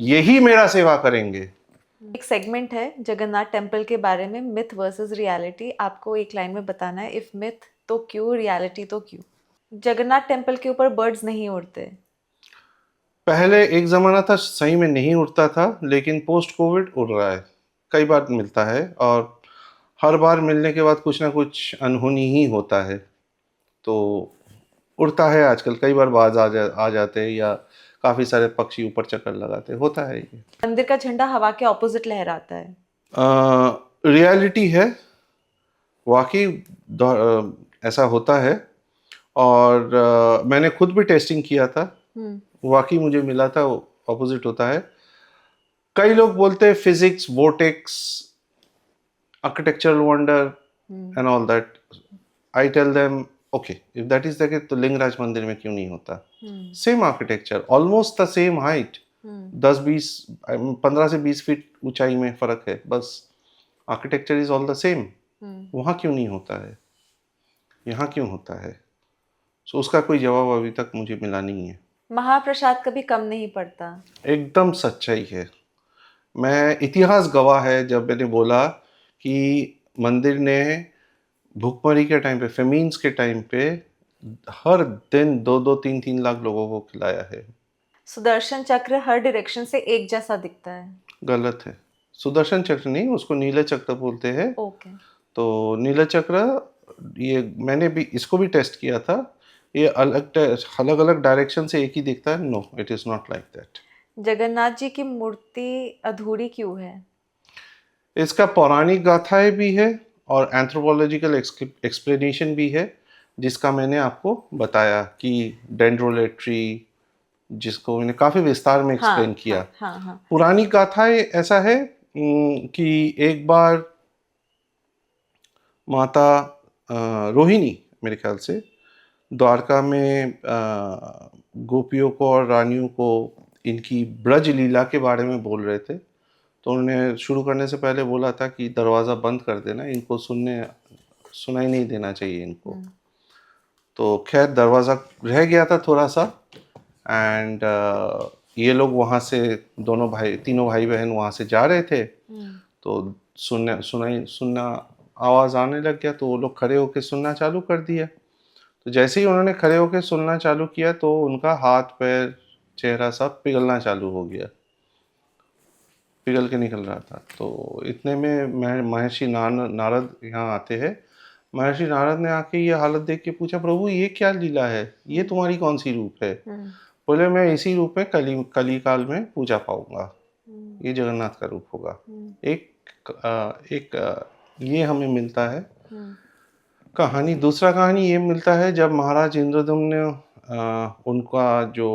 यही मेरा सेवा करेंगे। एक सेगमेंट है जगन्नाथ टेम्पल के बारे में, मिथ वर्सेस रियलिटी। आपको एक लाइन में बताना है, इफ मिथ तो क्यों, रियलिटी तो क्यों। जगन्नाथ टेम्पल के ऊपर बर्ड्स नहीं उड़ते। पहले एक जमाना था सही में नहीं उड़ता था, लेकिन पोस्ट कोविड उड़ रहा है, कई बार मिलता है और हर बार मिलने के बाद कुछ ना कुछ अनहोनी ही होता है, तो उड़ता है आजकल। कई बार बाज आ जाते हैं या काफी सारे पक्षी ऊपर चक्कर लगाते हैं, होता है ये। मंदिर का झंडा हवा के ऑपोजिट लहराता है। रियलिटी है, वाकई ऐसा होता है और मैंने खुद भी टेस्टिंग किया था, वाकई मुझे मिला था ऑपोजिट होता है। कई लोग बोलते हैं physics, vortex, architectural wonder and all that. I tell them okay, if that is the case तो लिंगराज मंदिर में क्यों नहीं होता? Same architecture, almost the same height, 15 से 20 फीट ऊंचाई में फर्क है बस, architecture is all the same. वहां क्यों नहीं होता है, यहाँ क्यों होता है? सो उसका कोई जवाब अभी तक मुझे मिला नहीं है। महाप्रसाद कभी कम नहीं पड़ता। एकदम सच्चाई है। मैं इतिहास गवाह है जब मैंने बोला कि मंदिर ने भूखमरी के टाइम पे, फेमीन्स के टाइम पे हर दिन 2-2, 3-3 लाख लोगों को खिलाया है। सुदर्शन चक्र हर डायरेक्शन से एक जैसा दिखता है। गलत है, सुदर्शन चक्र नहीं, उसको नीला चक्र बोलते हैं। ओके। तो नीला चक्र, ये मैंने भी इसको भी टेस्ट किया था, ये अलग अलग डायरेक्शन से एक ही दिखता है। No, it is not like that. Jagannath ji की मूर्ति अधूरी क्यों है? इसका पौराणिक गाथाएं भी है और एंथ्रोपोलॉजिकल एक्सप्लेनेशन भी है, जिसका मैंने आपको बताया कि डेंड्रोलेट्री, जिसको मैंने काफी विस्तार में एक्सप्लेन किया। हाँ। पुरानी गाथाएं ऐसा है कि एक बार माता रोहिणी, मेरे ख्याल से द्वारका में गोपियों को और रानियों को इनकी ब्रज लीला के बारे में बोल रहे थे, तो उन्होंने शुरू करने से पहले बोला था कि दरवाज़ा बंद कर देना, इनको सुनाई नहीं देना चाहिए इनको। तो खैर दरवाज़ा रह गया था थोड़ा सा, एंड ये लोग वहाँ से तीनों भाई बहन वहाँ से जा रहे थे, तो सुनना आवाज़ आने लग गया, तो वो लोग खड़े होकर सुनना चालू कर दिया। तो जैसे ही उन्होंने खड़े होकर सुनना चालू किया तो उनका हाथ पैर चेहरा सब पिघलना चालू हो गया, पिघल के निकल रहा था। तो इतने में महर्षि नारद यहाँ आते हैं। महर्षि नारद ने आके ये हालत देख के पूछा, प्रभु ये क्या लीला है, ये तुम्हारी कौन सी रूप है? बोले मैं इसी रूप में कली काल में पूजा पाऊंगा, ये जगन्नाथ का रूप होगा। एक ये हमें मिलता है कहानी। दूसरा कहानी ये मिलता है जब महाराज इंद्रदम्न ने उनका जो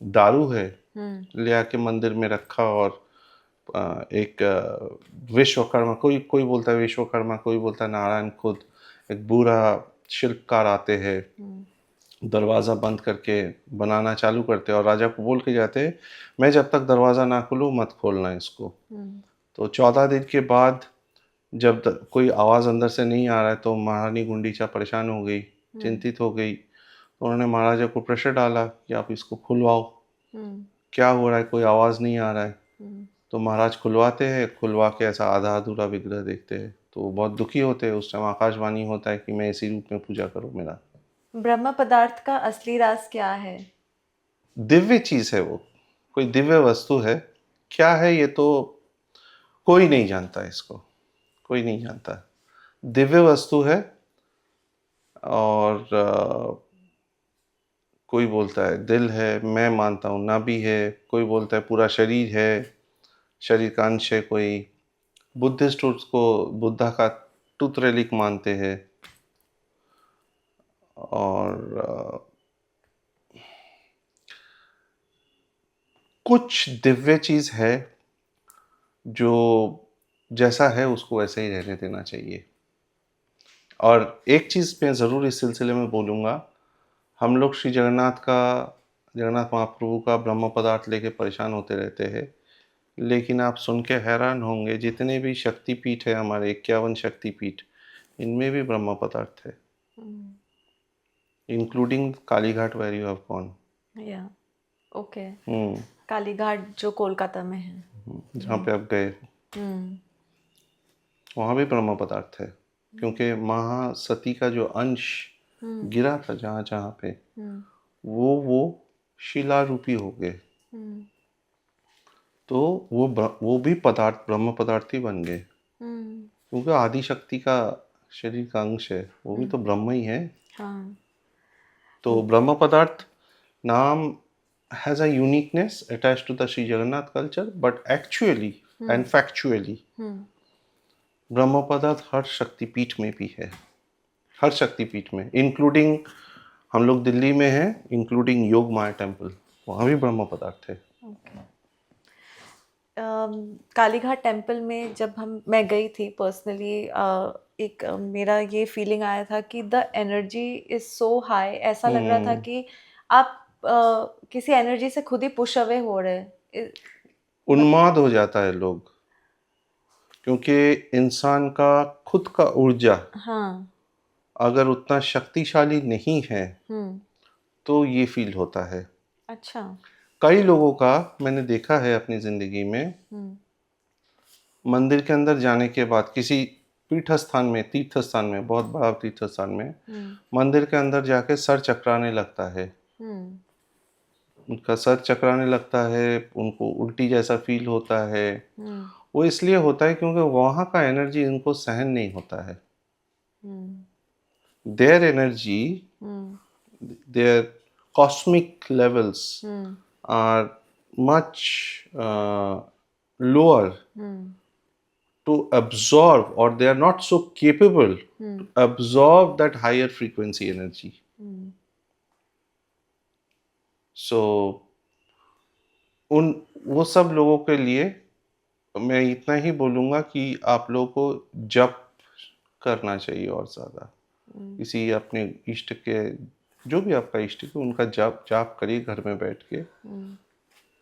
दारू है ले आके मंदिर में रखा, और एक विश्वकर्मा, कोई बोलता है विश्वकर्मा, कोई बोलता है नारायण खुद, एक बूढ़ा शिल्पकार आते हैं, दरवाज़ा बंद करके बनाना चालू करते हैं और राजा को बोल के जाते हैं मैं जब तक दरवाज़ा ना खोलूँ मत खोलना इसको। तो 14 दिन के बाद जब कोई आवाज़ अंदर से नहीं आ रहा है तो महारानी गुंडीचा परेशान हो गई, चिंतित हो गई। तो उन्होंने महाराजा को प्रेशर डाला कि आप इसको खुलवाओ, क्या हो रहा है, कोई आवाज़ नहीं आ रहा है। तो महाराज खुलवाते हैं, खुलवा के ऐसा आधा अधूरा विग्रह देखते हैं तो बहुत दुखी होते हैं। उस टाइम आकाशवाणी होता है कि मैं इसी रूप में पूजा करो मेरा। ब्रह्म पदार्थ का असली राज क्या है? दिव्य चीज है वो, कोई दिव्य वस्तु है। क्या है ये तो कोई नहीं जानता, इसको कोई नहीं जानता। दिव्य वस्तु है और कोई बोलता है दिल है, मैं मानता हूँ नाभि है, कोई बोलता है पूरा शरीर है, शरीर का अंश है। कोई बुद्धिस्ट उसको बुद्धा का टूथ रेलिक मानते हैं। और कुछ दिव्य चीज है जो जैसा है उसको वैसे ही रहने देना चाहिए। और एक चीज मैं जरूर इस सिलसिले में बोलूंगा, हम लोग श्री जगन्नाथ महाप्रभु का ब्रह्म पदार्थ लेके परेशान होते रहते हैं, लेकिन आप सुन के हैरान होंगे जितने भी शक्तिपीठ है हमारे 51 शक्तिपीठ, इनमें भी ब्रह्म पदार्थ है, including Kalighat where you have gone. या ओके, कालीघाट जो कोलकाता में है, जहाँ पे आप गए वहाँ भी ब्रह्म पदार्थ है, क्योंकि महासती का जो अंश गिरा था जहाँ जहाँ पे, वो शिला रूपी हो गए, तो वो भी पदार्थ ब्रह्म पदार्थ ही बन गए, क्योंकि आदि शक्ति का शरीर का अंश है, वो भी तो ब्रह्म ही है। हाँ। तो ब्रह्म पदार्थ नाम has a uniqueness attached to the Sri Jagannath culture, but actually and factually ब्रह्म पदार्थ हर शक्तिपीठ में भी है, हर शक्तिपीठ में, इंक्लूडिंग हम लोग दिल्ली में हैं, इंक्लूडिंग योग माया टेम्पल, वहाँ भी ब्रह्म पदार्थ है। कालीघाट टेम्पल में जब मैं गई थी पर्सनली, एक मेरा ये फीलिंग आया था कि the energy is so high, ऐसा लग रहा था कि आप किसी एनर्जी से खुद ही पुश अवे हो रहे, उन्माद हो जाता है लोग, क्योंकि इंसान का खुद का ऊर्जा अगर उतना शक्तिशाली नहीं है तो ये फील होता है। अच्छा। कई लोगों का मैंने देखा है अपनी जिंदगी में, मंदिर के अंदर जाने के बाद किसी पीठ स्थान में, तीर्थ स्थान में, बहुत बड़ा तीर्थ स्थान में, मंदिर के अंदर जाके सर चकराने लगता है, उनका सर चकराने लगता है, उनको उल्टी जैसा फील होता है। वो इसलिए होता है क्योंकि वहाँ का एनर्जी इनको सहन नहीं होता है। There energy, there cosmic levels are much lower to absorb, or they are not so capable to absorb that higher frequency energy. So वो सब लोगों के लिए मैं इतना ही बोलूँगा कि आप लोगों को जप करना चाहिए और ज़्यादा, किसी अपने इष्ट के, जो भी आपका इष्ट है उनका जाप करिए घर में बैठ के,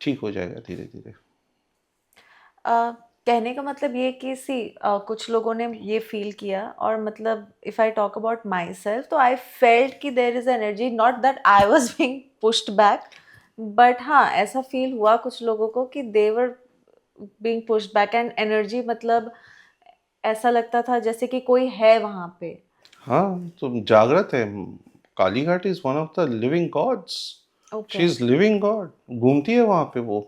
ठीक हो जाएगा धीरे धीरे। कहने का मतलब ये कि कुछ लोगों ने ये फील किया, और मतलब if I talk about my self, तो आई फेल्ट कि there is energy, not that I was being pushed back, but हाँ ऐसा फील हुआ कुछ लोगों को कि they were being pushed back, and energy मतलब ऐसा लगता था जैसे कि कोई है वहाँ पे। हाँ, तो जागृत है। Kalighat is one of the living gods, she is living god, घूमती है वहाँ पे वो।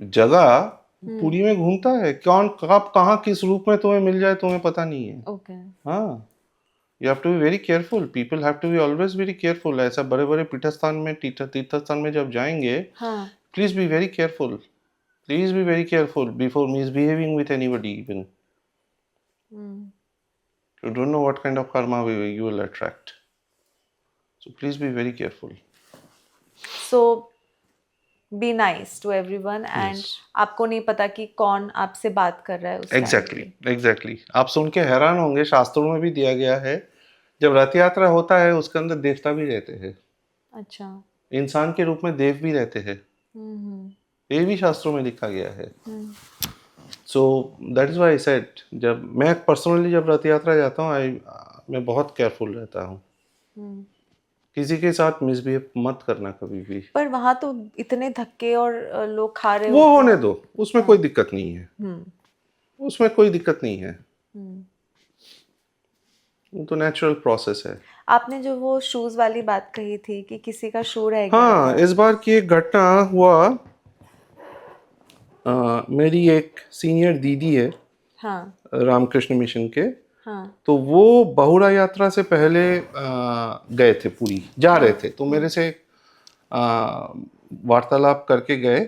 जगह पूरी में घूमता है, कौन कब कहाँ किस रूप में तुम्हें मिल जाए तुम्हें पता नहीं है। हाँ, you have to be very careful, people have to be always very careful। ऐसा बड़े बड़े पीठस्थान में, तीर्थस्थान में जब जाएंगे, please be very careful, please be very careful before misbehaving with anybody even। You don't know what kind of karma you will attract, so please be very careful। So be nice to everyone, and आपको नहीं पता कि कौन आपसे बात कर रहा है उस Exactly। आप सुन के हैरान होंगे, शास्त्रों में भी दिया गया है, जब रथ यात्रा होता है उसके अंदर देवता भी रहते हैं। अच्छा। इंसान के रूप में देव भी रहते हैं, ये भी शास्त्रों में लिखा गया है। So that is why I said, जब मैं पर्सनली जब रथ यात्रा जाता हूँ, मैं बहुत केयरफुल रहता हूँ, किसी के साथ मिसबिहेव मत करना कभी भी। पर वहाँ तो इतने धक्के और लोग खा रहे वो होने दो, उसमें कोई दिक्कत नहीं है, उसमें कोई दिक्कत नहीं है, वो तो नेचुरल प्रोसेस है। आपने जो वो शूज वाली बात कही थी कि किसी का शू रह गया, हाँ, इस बार की एक घटना हुआ, मेरी एक सीनियर दीदी है, हाँ, रामकृष्ण मिशन के, हाँ, तो वो बहुरा यात्रा से पहले गए थे, पुरी जा रहे थे, तो मेरे से वार्तालाप करके गए,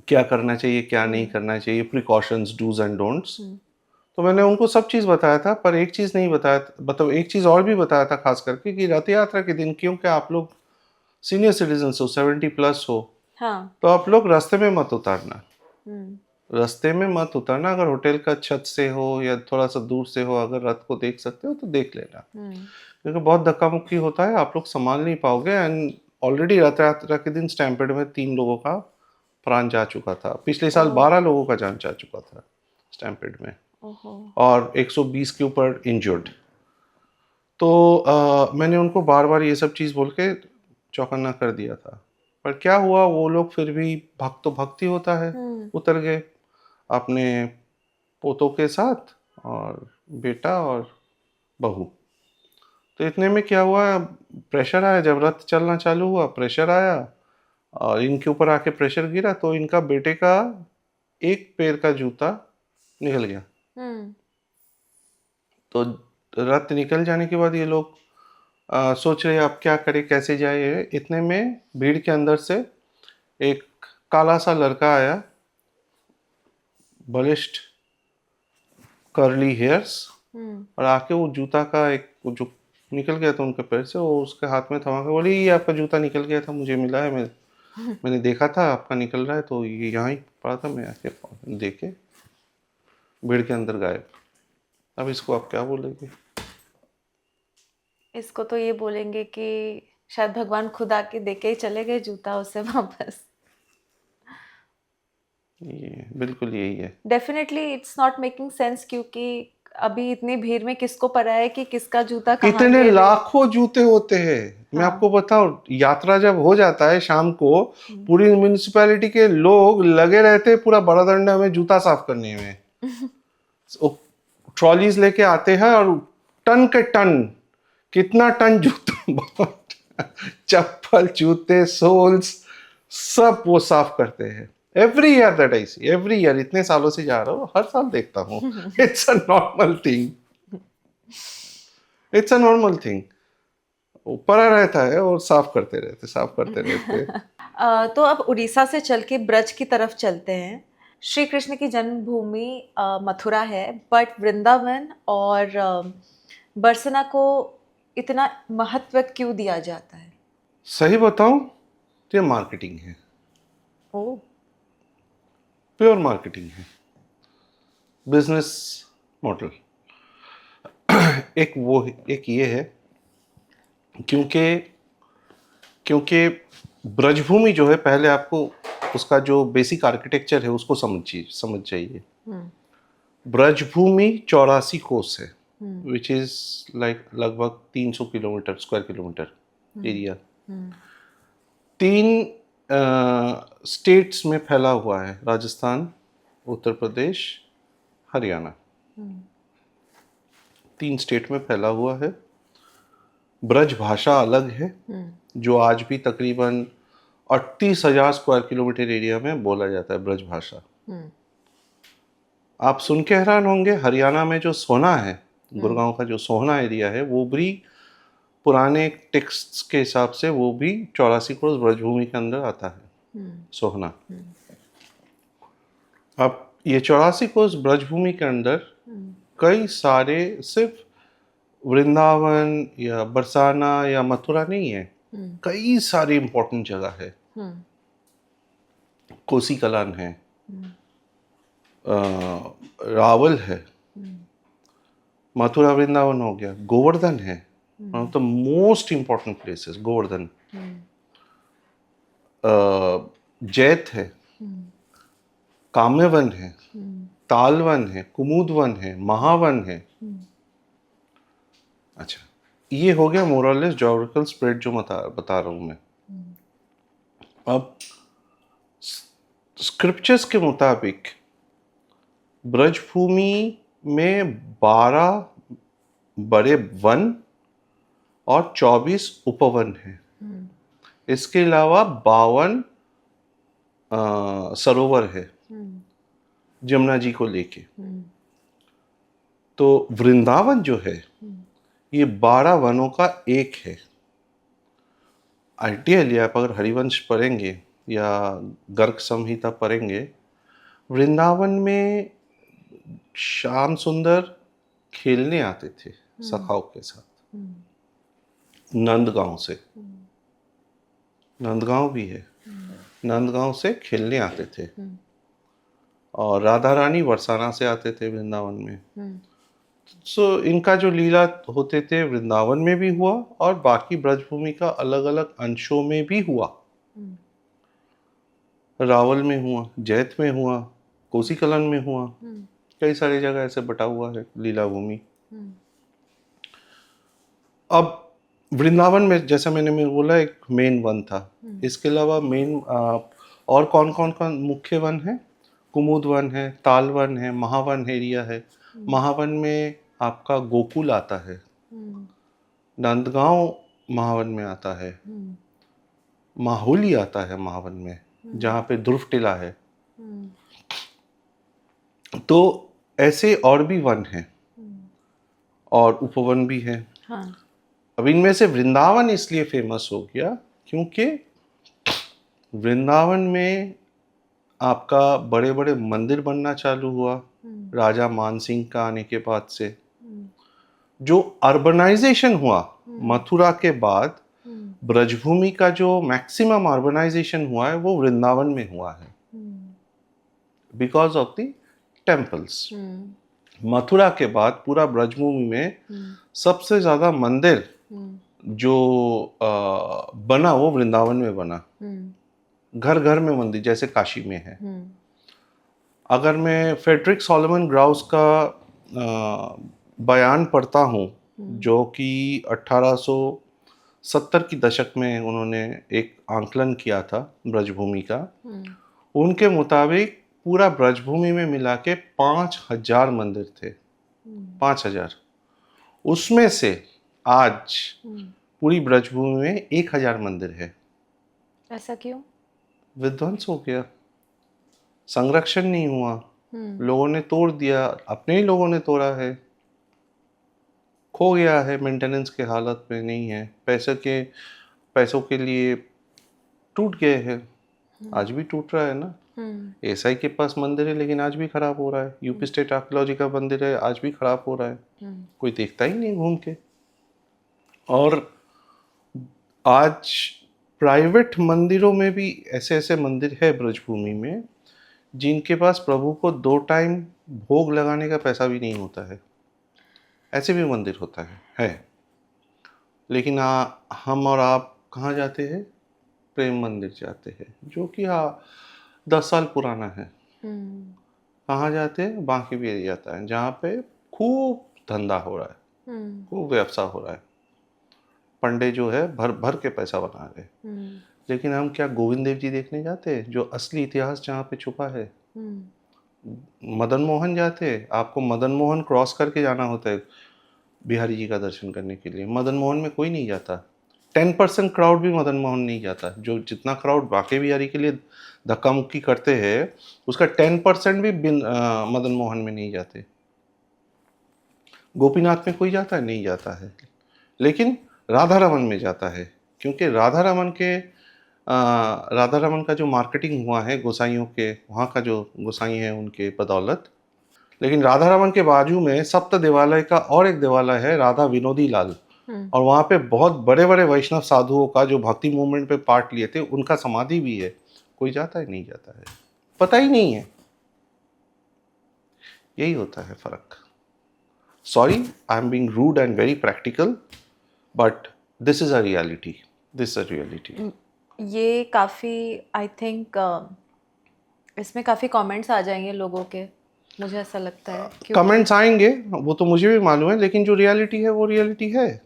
क्या करना चाहिए क्या नहीं करना चाहिए, प्रिकॉशंस, डूज एंड डोंट्स। तो मैंने उनको सब चीज़ बताया था, पर एक चीज़ नहीं बताया, मतलब एक चीज़ और भी बताया था खास करके, कि रथ यात्रा के दिन क्योंकि आप लोग सीनियर सिटीजन हो, 70+ हो, हाँ। तो आप लोग रास्ते में मत उतारना, हम्म। रास्ते में मत उतरना। अगर होटल का छत से हो या थोड़ा सा दूर से हो, अगर रथ को देख सकते हो तो देख लेना, क्योंकि बहुत धक्का मुक्की होता है, आप लोग संभाल नहीं पाओगे। एंड ऑलरेडी रथ यात्रा के दिन स्टैम्पेड में 3 लोगों का प्राण जा चुका था। पिछले साल 12 लोगों का जान जा चुका था स्टैम्पेड में, और 120 के ऊपर इंजर्ड। तो मैंने उनको बार बार ये सब चीज़ बोल के चौकन्ना कर दिया था, पर क्या हुआ, वो लोग फिर भी भक्त तो भक्ति होता है, उतर गए अपने पोतों के साथ, और बेटा और बहू। तो इतने में क्या हुआ, प्रेशर आया, जब रथ चलना चालू हुआ प्रेशर आया और इनके ऊपर आके प्रेशर गिरा, तो इनका बेटे का एक पैर का जूता निकल गया। तो रथ निकल जाने के बाद ये लोग सोच रहे अब क्या करें, कैसे जाए। इतने में भीड़ के अंदर से एक काला सा लड़का आया, बलिष्ठ कर्ली हेयर्स, और आके वो जूता का एक जो निकल गया था उनके पैर से, वो उसके हाथ में थमा के बोली, ये आपका जूता निकल गया था, मुझे मिला है, मैंने देखा था आपका निकल रहा है, तो ये यहाँ ही पड़ा था, मैं आके देखे, भीड़ के अंदर गायब। अब इसको आप क्या बोलेंगे? इसको तो ये बोलेंगे कि शायद भगवान खुद आके देके ही चले गए जूता उसे वापस। ये बिल्कुल यही है। Definitely it's not making sense, क्योंकि अभी इतनी भीड़ में किसको पता है कि किसका जूता कहाँ इतने गिर। लाखों जूते होते हैं। मैं आपको बताऊं, यात्रा जब हो जाता है शाम को, पूरी म्युनिसिपैलिटी के लोग लगे रहते हैं पूरा बड़ादंडा में जूता साफ करने में। ट्रॉलीज लेके आते हैं और टन के टन, कितना टन जूता चप्पल, जूते, सोल्स, सब वो साफ करते हैं। Every year that I see, every year, इतने सालों से जा रहा हूँ, हर साल देखता हूँ। It's a normal thing, it's a normal thing. पड़ा रहता है और साफ करते रहते, साफ करते रहते। तो अब उड़ीसा से चल के ब्रज की तरफ चलते हैं। श्री कृष्ण की जन्मभूमि मथुरा है, बट वृंदावन और बरसना को इतना महत्व क्यों दिया जाता है? सही बताऊं तो ये मार्केटिंग है, ओ। प्योर मार्केटिंग है, बिजनेस मॉडल। एक ये है, क्योंकि क्योंकि ब्रजभूमि जो है, पहले आपको उसका जो बेसिक आर्किटेक्चर है उसको समझ जाइए। ब्रजभूमि 84 कोस है, विच इज लाइक लगभग 300 kilometre, square kilometre area. 3 states में फैला हुआ है, राजस्थान, उत्तर प्रदेश, हरियाणा, 3 स्टेट में फैला हुआ है। ब्रज भाषा अलग है, जो आज भी तकरीबन 38,000 स्क्वायर किलोमीटर एरिया में बोला जाता है, ब्रज भाषा। आप सुन के हैरान होंगे, हरियाणा में जो सोहना है, गुड़गांव का जो सोहना एरिया है, वो भी पुराने टेक्स्ट्स के हिसाब से वो भी 84 कोस ब्रजभूमि के अंदर आता है, सोहना। अब ये 84 कोस ब्रजभूमि के अंदर कई सारे, सिर्फ वृंदावन या बरसाना या मथुरा नहीं है, कई सारी इंपॉर्टेंट जगह है। कोसी कलान है, रावल है, मथुरा वृंदावन हो गया, गोवर्धन है, one of the most important places Govardhan. जैत है, काम्यवन है, तालवन है, कुमुदवन है, महावन है। अच्छा, ये हो गया मोरलेस ज्योग्राफिकल स्प्रेड जो बता रहा हूं मैं। अब स्क्रिप्चर्स के मुताबिक ब्रजभूमि में 12 बड़े वन और 24 उपवन हैं। इसके अलावा 52 सरोवर है जमुना जी को लेके। तो वृंदावन जो है, ये 12 वनों का एक है। आइडियली आप अगर हरिवंश पढ़ेंगे या गर्ग संहिता पढ़ेंगे, वृंदावन में श्याम सुंदर खेलने आते थे सखाओं के साथ, नंदगांव से, नंदगांव भी है। नंदगांव से खेलने आते थे और राधा रानी बरसाना से आते थे वृंदावन में। सो इनका जो लीला होते थे वृंदावन में भी हुआ और बाकी ब्रजभूमि का अलग अलग अंशों में भी हुआ। रावल में हुआ, जैत में हुआ, कोसीकलन में हुआ, कई सारी जगह ऐसे बटा हुआ है लीला भूमि। अब वृंदावन में जैसा मैंने बोला एक मेन वन था, इसके अलावा मेन और कौन कौन कौन मुख्य वन है? कुमुद वन है, ताल वन है, महावन एरिया है। महावन में आपका गोकुल आता है, नंदगांव महावन में आता है, माहुली आता है महावन में जहाँ पे ध्रुव टीला है। तो ऐसे और भी वन हैं और उपवन भी है। हाँ। अब इनमें से वृंदावन इसलिए फेमस हो गया क्योंकि वृंदावन में आपका बड़े बड़े मंदिर बनना चालू हुआ राजा मानसिंह का आने के बाद से। जो अर्बनाइजेशन हुआ मथुरा के बाद, ब्रजभूमि का जो मैक्सिमम अर्बनाइजेशन हुआ है वो वृंदावन में हुआ है because of the temples. Mathura के बाद पूरा ब्रजभूमि में सबसे ज्यादा मंदिर जो बना वो वृंदावन में बना। घर घर में मंदिर जैसे काशी में है। अगर मैं फ्रेडरिक सॉलोमन ग्राउस का बयान पढ़ता हूँ जो कि 1870 की दशक में उन्होंने एक आंकलन किया था ब्रजभूमि का, उनके मुताबिक पूरा ब्रजभूमि में मिला के 5000 मंदिर थे। 5000। उसमें से आज पूरी ब्रजभूमि में 1000 मंदिर है। ऐसा क्यों? विध्वंस हो गया, संरक्षण नहीं हुआ, लोगों ने तोड़ दिया, अपने ही लोगों ने तोड़ा है, खो गया है, मेंटेनेंस के हालत में नहीं है, पैसों के लिए टूट गए हैं। आज भी टूट रहा है ना। एसआई के पास मंदिर है लेकिन आज भी खराब हो रहा है। यूपी स्टेट आर्कियोलॉजी का मंदिर है, आज भी खराब हो रहा है, कोई देखता ही नहीं घूम के। और आज प्राइवेट मंदिरों में भी ऐसे ऐसे मंदिर है ब्रजभूमि में जिनके पास प्रभु को 2 टाइम भोग लगाने का पैसा भी नहीं होता है। ऐसे भी मंदिर होता है। लेकिन हम और आप कहाँ जाते हैं? प्रेम मंदिर जाते हैं जो कि 10 साल पुराना है। कहाँ जाते हैं? बांकी बिहारी जाता है जहाँ पे खूब धंधा हो रहा है, खूब व्यवसाय हो रहा है, पंडे जो है भर भर के पैसा बना रहे। लेकिन हम क्या गोविंद देव जी देखने जाते हैं जो असली इतिहास जहाँ पे छुपा है? मदन मोहन जाते, आपको मदन मोहन क्रॉस करके जाना होता है बिहारी जी का दर्शन करने के लिए। मदन मोहन में कोई नहीं जाता। 10% क्राउड भी मदन मोहन नहीं जाता। जो जितना क्राउड बाकी बिहारी के लिए धक्का मुक्की करते हैं उसका 10% भी मदन मोहन में नहीं जाते। गोपीनाथ में कोई जाता है? नहीं जाता है। लेकिन राधा रमन में जाता है क्योंकि राधा रमन का जो मार्केटिंग हुआ है गोसाइयों के, वहाँ का जो गोसाई है उनके बदौलत। लेकिन राधा रमन के बाजू में सप्त देवालय का और एक देवालय है राधा विनोदी लाल, और वहाँ पे बहुत बड़े बड़े वैष्णव साधुओं का जो भक्ति मूवमेंट पे पार्ट लिए थे उनका समाधि भी है। कोई जाता है? नहीं जाता है, पता ही नहीं है। यही होता है फर्क। Sorry, I am being rude and very practical, but this is a reality. ये काफ़ी आई थिंक इसमें काफ़ी कमेंट्स आ जाएंगे लोगों के, मुझे ऐसा लगता है। कमेंट्स आएंगे वो तो मुझे भी मालूम है, लेकिन जो रियलिटी है वो रियलिटी है।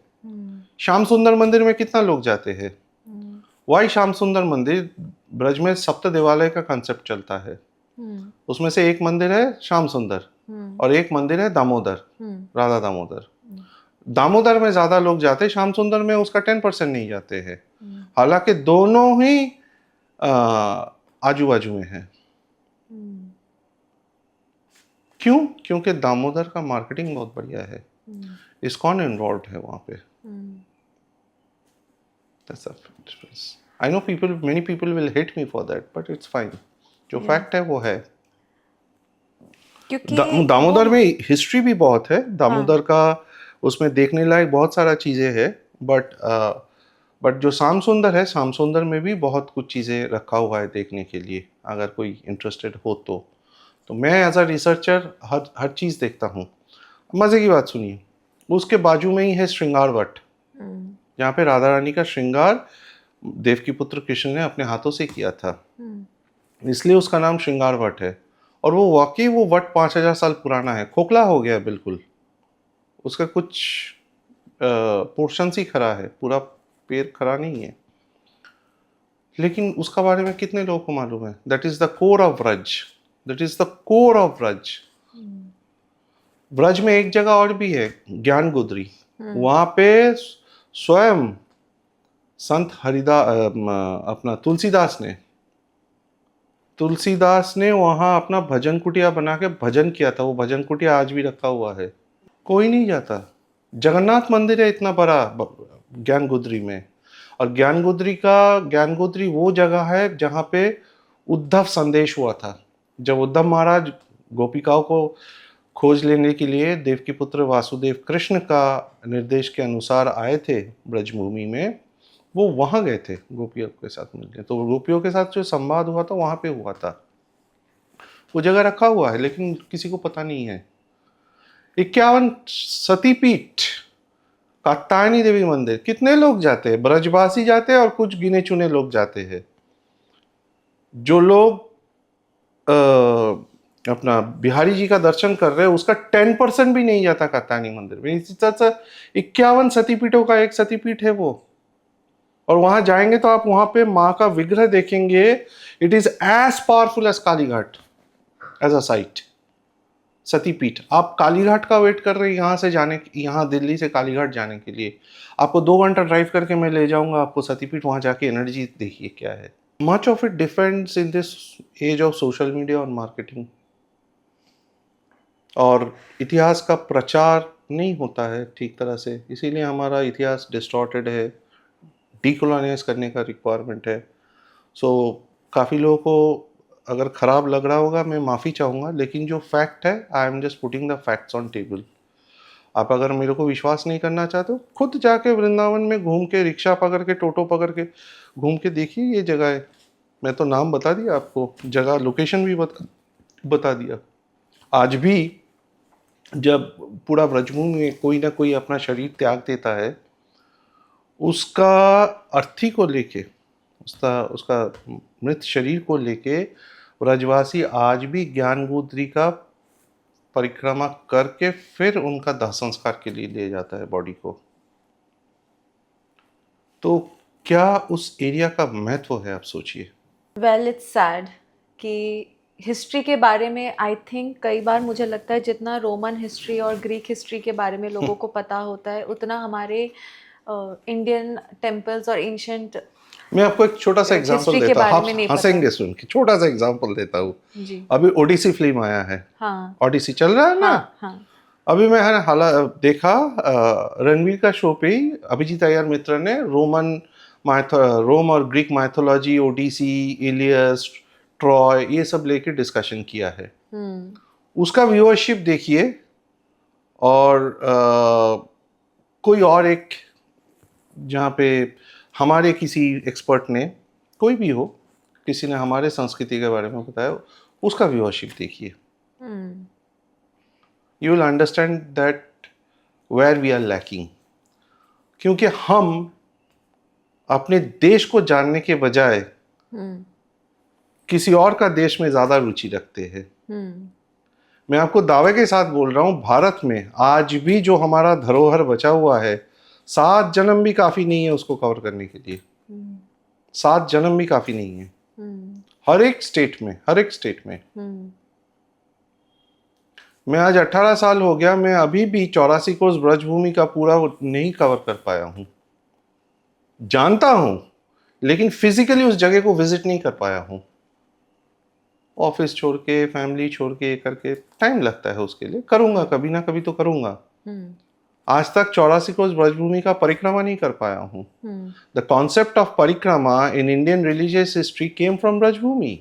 श्याम सुंदर मंदिर में कितना लोग जाते हैं? वाई श्याम सुंदर मंदिर? ब्रज में सप्त देवालय का कंसेप्ट चलता है। उसमें से एक मंदिर है श्याम सुंदर और एक मंदिर है दामोदर, राधा दामोदर। दामोदर में ज्यादा लोग जाते, श्याम सुंदर में उसका 10% नहीं जाते हैं। हालांकि दोनों ही आजू बाजू में है। क्यों? क्योंकि दामोदर का मार्केटिंग बहुत बढ़िया है। इस्कॉन इन्वॉल्व है वहां पे। I know many people will hate me for that, but it's fine. जो फैक्ट है वो है। क्योंकि दामोदर में हिस्ट्री भी बहुत है। दामोदर का उसमें देखने लायक बहुत सारा चीजें है, बट बट जो श्याम सुंदर है, श्याम सुंदर में भी बहुत कुछ चीज़ें रखा हुआ है देखने के लिए, अगर कोई इंटरेस्टेड हो तो मैं एज अ रिसर्चर हर चीज़ देखता हूँ। मज़े की बात सुनिए, उसके बाजू में ही है श्रृंगार वट, जहाँ पे राधा रानी का श्रृंगार देवकी पुत्र कृष्ण ने अपने हाथों से किया था, इसलिए उसका नाम श्रृंगार वट है। और वो वाकई वो वट 5000 साल पुराना है, खोखला हो गया है बिल्कुल, उसका कुछ पोर्शन ही खड़ा है, पूरा पेड़ खड़ा नहीं है, लेकिन उसका बारे में कितने लोगों को मालूम है? That is the core of Braj, that is the core of Braj. Braj में एक जगह और भी है, ज्ञान गुदरी, वहां पे स्वयं संत अपना तुलसीदास ने वहां अपना भजन कुटिया बना के भजन किया था। वो भजन कुटिया आज भी रखा हुआ है, कोई नहीं जाता। जगन्नाथ मंदिर है इतना बड़ा ज्ञान गुदरी में, और ज्ञान गुदरी वो जगह है जहाँ पे उद्धव संदेश हुआ था। जब उद्धव महाराज गोपिकाओं को खोज लेने के लिए देवकी पुत्र वासुदेव कृष्ण का निर्देश के अनुसार आए थे ब्रजभूमि में, वो वहाँ गए थे गोपियों के साथ मिलने। तो गोपियों के साथ जो संवाद हुआ था वहाँ पे हुआ था। वो जगह रखा हुआ है लेकिन किसी को पता नहीं है। 51 सतीपीठ, कात्यायनी देवी मंदिर, कितने लोग जाते हैं? ब्रजवासी जाते हैं और कुछ गिने चुने लोग जाते हैं। जो लोग अपना बिहारी जी का दर्शन कर रहे हैं उसका 10% भी नहीं जाता कात्यायनी मंदिर में। इसी तरह से 51 सतीपीठों का एक सतीपीठ है वो। और वहां जाएंगे तो आप वहां पे माँ का विग्रह देखेंगे, it is as powerful as Kalighat as a site. Satipeeth, आप कालीघाट का वेट कर रहे हैं यहाँ दिल्ली से कालीघाट जाने के लिए, आपको 2 घंटा ड्राइव करके मैं ले जाऊंगा आपको सतीपीठ। वहां जाके एनर्जी देखिए क्या है। Much of it depends in this age of social media और मार्केटिंग। और इतिहास का प्रचार नहीं होता है ठीक तरह से, इसीलिए हमारा इतिहास डिस्टॉर्टेड है, डीकोलोनाइज करने का रिक्वायरमेंट है। सो काफ़ी लोगों को अगर ख़राब लग रहा होगा मैं माफ़ी चाहूँगा, लेकिन जो फैक्ट है I am just putting the facts on table. आप अगर मेरे को विश्वास नहीं करना चाहते हो, खुद जाके वृंदावन में घूम के, रिक्शा पकड़ के, टोटो पकड़ के घूम के देखिए ये जगह है। मैं तो नाम बता दिया आपको, जगह लोकेशन भी बता दिया। आज भी जब पूरा ब्रजभूमि में कोई ना कोई अपना शरीर त्याग देता है, उसका अर्थी को लेके, उसका मृत शरीर को लेके ब्रजवासी आज भी ज्ञानगोत्री का परिक्रमा करके फिर उनका दाह संस्कार के लिए ले जाता है बॉडी को। तो क्या उस एरिया का महत्व है, आप सोचिए। वेल इट्स सैड कि हिस्ट्री के बारे में आई थिंक कई बार मुझे लगता है जितना रोमन हिस्ट्री और ग्रीक हिस्ट्री के बारे में लोगों को पता होता है, उतना हमारे इंडियन टेम्पल्स और एंशंट। मैं आपको एक छोटा सा एग्जांपल देता हूँ, आप हंसेंगे सुन के, छोटा सा एग्जांपल देता हूँ। अभी ओडिसी फिल्म आया है, हाँ। ओडिसी चल रहा है ना, हाँ। अभी मैं देखा रणवीर का शो पे ही अभिजीत अय्यर मित्र ने रोम और Greek mythology, Odyssey, Iliad, Troy, ये सब लेके डिस्कशन किया है। उसका व्यूअरशिप देखिए। और कोई और एक जहाँ पे हमारे किसी एक्सपर्ट ने, कोई भी हो, किसी ने हमारे संस्कृति के बारे में बताया, उसका व्यूअरशिप देखिए। You will understand that where we are lacking. क्योंकि हम अपने देश को जानने के बजाय किसी और का देश में ज्यादा रुचि रखते हैं। मैं आपको दावे के साथ बोल रहा हूं, भारत में आज भी जो हमारा धरोहर बचा हुआ है, 7 जन्म भी काफी नहीं है उसको कवर करने के लिए। 7 जन्म भी काफी नहीं है। हर एक स्टेट में मैं आज 18 साल हो गया, मैं अभी भी 84 कोस ब्रजभूमि का पूरा नहीं कवर कर पाया हूं। जानता हूं लेकिन फिजिकली उस जगह को विजिट नहीं कर पाया हूं। ऑफिस छोड़ के, फैमिली छोड़ के करके टाइम लगता है उसके लिए। करूंगा, कभी ना कभी तो करूंगा। आज तक 84 कोस ब्रजभूमि का परिक्रमा नहीं कर पाया हूं। द कॉन्सेप्ट ऑफ परिक्रमा in Indian religious history came from Braj Bhoomi.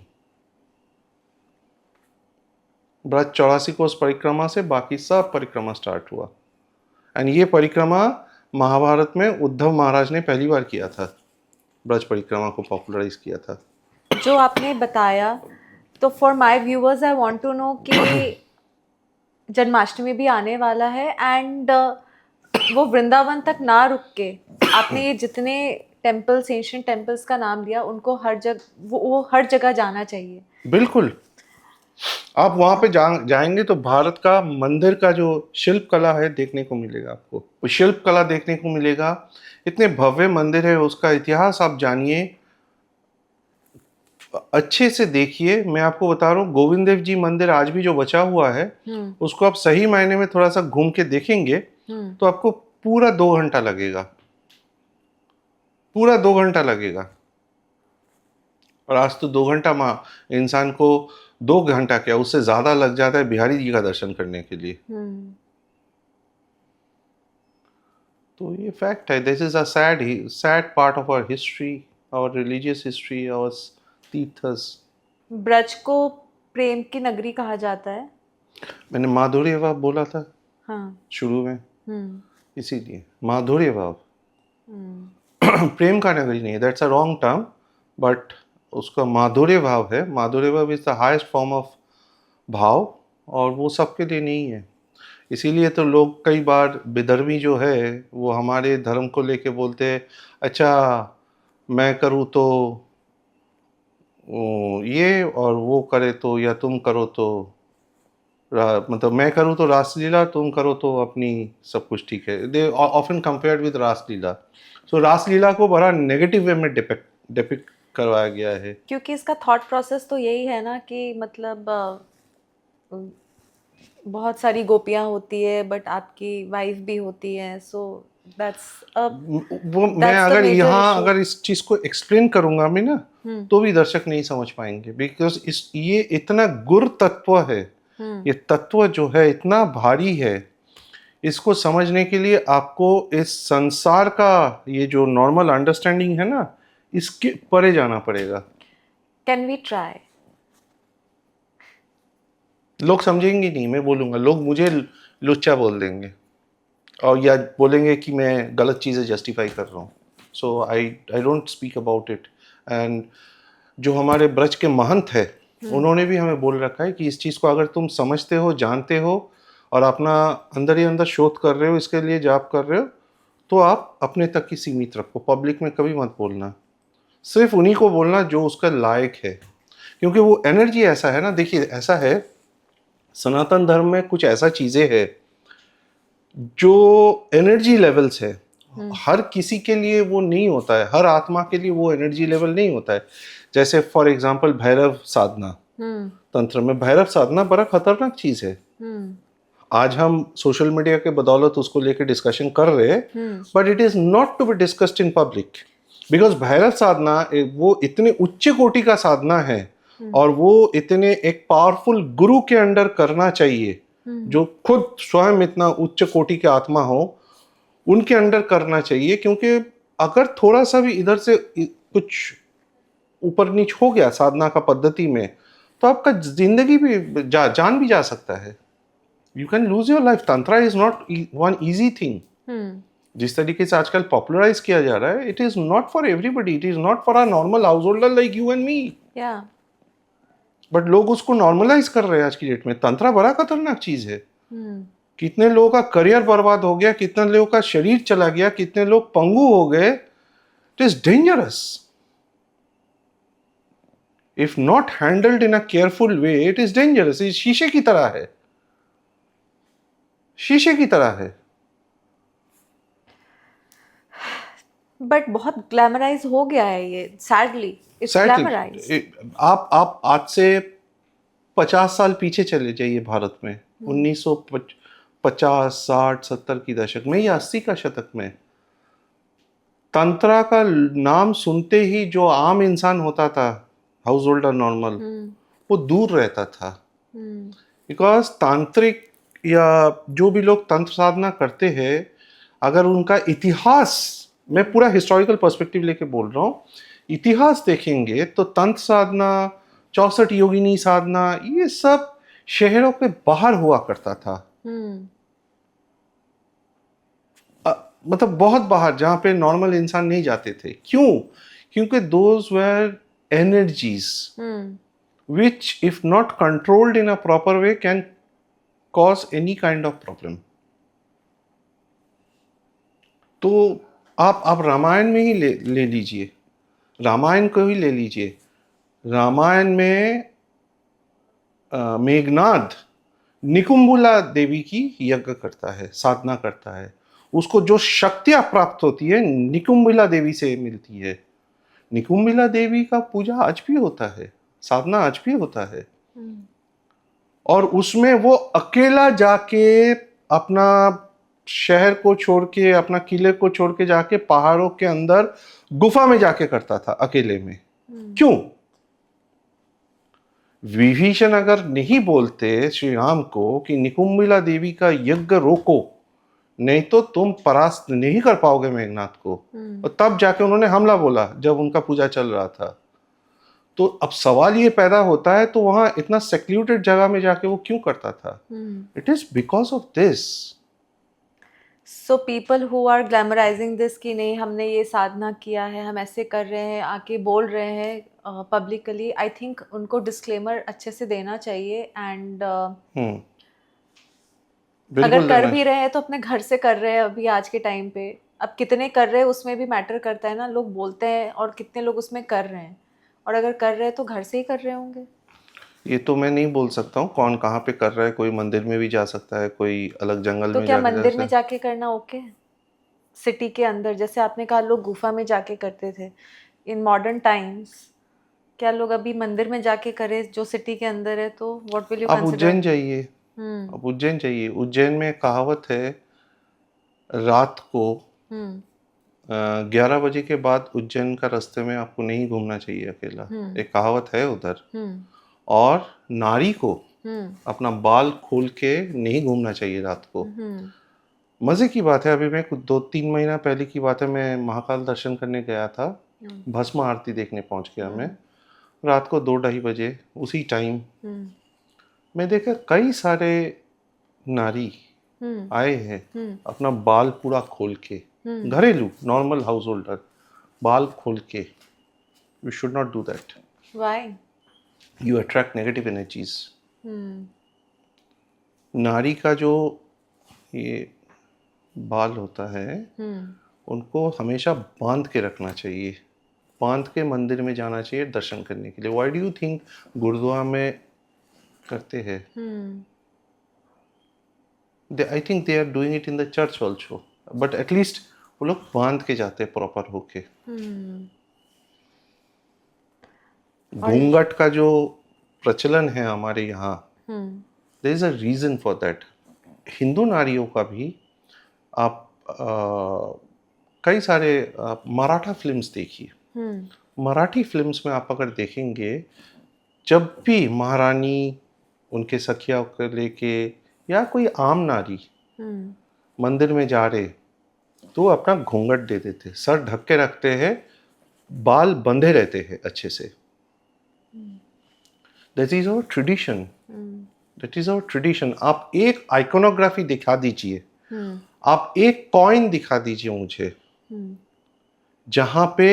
Braj 84 कोस परिक्रमा से बाकी सब परिक्रमा स्टार्ट हुआ। एंड ये परिक्रमा महाभारत में उद्धव महाराज ने पहली बार किया था, ब्रज परिक्रमा को पॉपुलराइज किया था। जो आपने बताया, तो for my viewers I want to know कि जन्माष्टमी भी आने वाला है एंड वो वृंदावन तक ना रुक के आपने ये जितने टेम्पल्स, एंशिएंट टेम्पल्स का नाम दिया, उनको हर जगह वो हर जगह जाना चाहिए। बिल्कुल, आप वहां पे जाएंगे तो भारत का मंदिर का जो शिल्प कला है देखने को मिलेगा आपको, वो शिल्प कला देखने को मिलेगा। इतने भव्य मंदिर है, उसका इतिहास आप जानिए, अच्छे से देखिए। मैं आपको बता रहा हूँ, गोविंद देव जी मंदिर आज भी जो बचा हुआ है उसको आप सही मायने में थोड़ा सा घूम के देखेंगे तो आपको पूरा 2 घंटा लगेगा, पूरा 2 घंटा लगेगा। और आज तो 2 घंटा इंसान को 2 घंटा क्या उससे ज्यादा लग जाता है बिहारी जी का दर्शन करने के लिए। तो ये फैक्ट है। This is a sad part of our history, our religious history, our तीर्थस। ब्रज को प्रेम की नगरी कहा जाता है। मैंने माधुर्य भाव बोला था हाँ। शुरू में, इसीलिए माधुर्य भाव। प्रेम का नगरी नहीं, that's a wrong term, but उसका माधुर्य भाव है। माधुर्य भाव is the highest form of भाव, और वो सबके लिए नहीं है। इसीलिए तो लोग कई बार विधर्मी जो है वो हमारे धर्म को लेके बोलते हैं, अच्छा मैं करूँ तो ये और वो करे तो, या तुम करो तो मतलब मैं करूँ तो रासलीला, तुम करो तो अपनी सब कुछ ठीक है। दे ऑफन कंपेयर्ड विद रासलीला। सो रासलीला को बड़ा नेगेटिव वे में डिपिक्ट करवाया गया है, क्योंकि इसका थॉट प्रोसेस तो यही है ना कि मतलब बहुत सारी गोपियां होती है बट आपकी वाइफ भी होती है, सो दैट्स वो मैं अगर यहाँ अगर इस चीज को एक्सप्लेन करूंगा मैं ना तो भी दर्शक नहीं समझ पाएंगे, बिकॉज ये इतना गुर तत्व है, ये तत्व जो है इतना भारी है। इसको समझने के लिए आपको इस संसार का ये जो नॉर्मल अंडरस्टैंडिंग है ना, इसके परे जाना पड़ेगा। Can we try? लोग समझेंगे नहीं, मैं बोलूंगा, लोग मुझे लुच्चा बोल देंगे और या बोलेंगे कि मैं गलत चीज़ें जस्टिफाई कर रहा हूँ। So I don't speak about it. And जो हमारे ब्रज के महंत है उन्होंने भी हमें बोल रखा है कि इस चीज़ को अगर तुम समझते हो, जानते हो और अपना अंदर ही अंदर शोध कर रहे हो, इसके लिए जाप कर रहे हो, तो आप अपने तक ही सीमित रखो, पब्लिक में कभी मत बोलना। सिर्फ उन्हीं को बोलना जो उसका लायक है, क्योंकि वो एनर्जी ऐसा है ना। देखिए ऐसा है, सनातन धर्म में कुछ ऐसा चीज़ें है जो एनर्जी लेवल्स है, हर किसी के लिए वो नहीं होता है, हर आत्मा के लिए वो एनर्जी लेवल नहीं होता है। जैसे फॉर एग्जांपल भैरव साधना, तंत्र में भैरव साधना बड़ा खतरनाक चीज है। आज हम सोशल मीडिया के बदौलत उसको लेकर डिस्कशन कर रहे हैं, but it is not to be discussed in public, because Bhairav साधना वो इतने उच्च कोटि का साधना है और वो इतने एक पावरफुल गुरु के अंडर करना चाहिए जो खुद स्वयं इतना उच्च कोटि के आत्मा हो, उनके अंडर करना चाहिए। क्योंकि अगर थोड़ा सा भी इधर से कुछ ऊपर नीच हो गया साधना का पद्धति में, तो आपका जिंदगी भी जान भी जा सकता है। You can lose your life. Tantra is not one easy thing. जिस तरीके से आजकल पॉपुलराइज किया जा रहा है, it is not for everybody, it is not for a normal house holder like you and me. But लोग उसको नॉर्मलाइज कर रहे हैं आज की डेट में। तंत्रा बड़ा खतरनाक चीज है। कितने लोगों का करियर बर्बाद हो गया, कितने लोगों का शरीर चला गया, कितने लोग पंगु हो गए। It is dangerous if not handled in a careful way. It is dangerous. शीशे की तरह है, शीशे की तरह है। बट बहुत ग्लैमराइज हो गया है ये, सैडली इट्स ग्लैमराइज। आप आज से 50 साल पीछे चले जाइए भारत में, 1950, 60, 70 की दशक में या 80 का शतक में, तंत्रा का नाम सुनते ही जो आम इंसान होता था, हाउस होल्डर नॉर्मल, वो दूर रहता था। बिकॉज तांत्रिक या जो भी लोग तंत्र साधना करते हैं, अगर उनका इतिहास, मैं पूरा हिस्टोरिकल पर्सपेक्टिव लेके बोल रहा हूँ, इतिहास देखेंगे तो तंत्र साधना, 64 योगिनी साधना, ये सब शहरों के बाहर हुआ करता था। मतलब बहुत बाहर, जहाँ पे नॉर्मल इंसान नहीं जाते थे। क्यों? क्योंकि those were energies which if not controlled in a proper way can cause any kind of problem. तो आप रामायण में ही ले लीजिए, रामायण को ही ले लीजिए। रामायण में मेघनाद निकुंभला देवी की यज्ञ करता है, साधना करता है। उसको जो शक्तियां प्राप्त होती है निकुंभला देवी से मिलती है। निकुंभला देवी का पूजा आज भी होता है, साधना आज भी होता है। और उसमें वो अकेला जाके अपना शहर को छोड़ के, अपना किले को छोड़ के जाके पहाड़ों के अंदर गुफा में जाके करता था अकेले में। क्यों? विभीषण अगर नहीं बोलते श्री राम को कि निकुंभला देवी का यज्ञ रोको, नहीं तो तुम परास्त नहीं कर पाओगे मेघनाथ को, और तब जाके उन्होंने हमला बोला जब उनका पूजा चल रहा था। तो अब सवाल ये पैदा होता है, तो वहां इतना सेक्लूटेड जगह में जाके वो क्यों करता था? It is because of this. So people who are glamorising this कि नहीं हमने ये साधना किया है, हम ऐसे कर रहे हैं, आके बोल रहे हैं पब्लिकली, आई थिंक उनको डिस्क्लेमर अच्छे से देना चाहिए। एंड अगर कर भी रहे हैं तो अपने घर से कर रहे हैं अभी आज के टाइम पे। अब कितने कर रहे हैं उसमें भी मैटर करता है ना, लोग बोलते हैं और कितने लोग उसमें कर रहे हैं। और अगर कर रहे हैं तो घर से ही कर रहे होंगे। ये तो मैं नहीं बोल सकता हूँ कौन कहाँ पे कर रहा है। कोई मंदिर में भी जा सकता है, कोई अलग जंगल तो में क्या जाके मंदिर में जाके करना ओके? सिटी के अंदर जैसे आपने कहा लोग गुफा में जाके करते थे इन मॉडर्न टाइम्स, क्या लोग अभी मंदिर में जाके करे जो सिटी के अंदर है? तो व्हाट विल यू आप कंसीडर? उज्जैन जाइए, आप उज्जैन जाइए। उज्जैन में कहावत है, रात को 11 बजे के बाद उज्जैन का रास्ते में आपको नहीं घूमना चाहिए अकेला। एक कहावत है उधर। और नारी को अपना बाल खोल के नहीं घूमना चाहिए रात को। मजे की बात है, अभी मैं कुछ 2-3 महीना पहले की बात है, मैं महाकाल दर्शन करने गया था, भस्म आरती देखने पहुंच गया मैं रात को 2-2:30 बजे। उसी टाइम मैं देखा कई सारे नारी आए हैं अपना बाल पूरा खोल के, घरेलू नॉर्मल हाउस होल्डर, बाल खोल के। You should not do that. Why? You attract negative energies. नारी का जो ये बाल होता है उनको हमेशा बांध के रखना चाहिए, बांध के मंदिर में जाना चाहिए दर्शन करने के लिए। Why do you think gurudwara में करते हैं? I think they are doing it in the church also, but at least वो लोग बांध के जाते हैं प्रॉपर होके। घूंघट का जो प्रचलन है हमारे यहाँ, there is a reason for that. Hindu नारियों का भी आप कई सारे मराठा फिल्म्स देखिए। मराठी फिल्म्स में आप अगर देखेंगे, जब भी महारानी उनके सखिया को लेके या कोई आम नारी मंदिर में जा रहे तो अपना घूंघट दे देते, सर ढक के रखते हैं, बाल बंधे रहते हैं अच्छे से। That is our tradition, that is our tradition. आप एक आइकोनोग्राफी दिखा दीजिए, आप एक कॉइन दिखा दीजिए मुझे जहां पे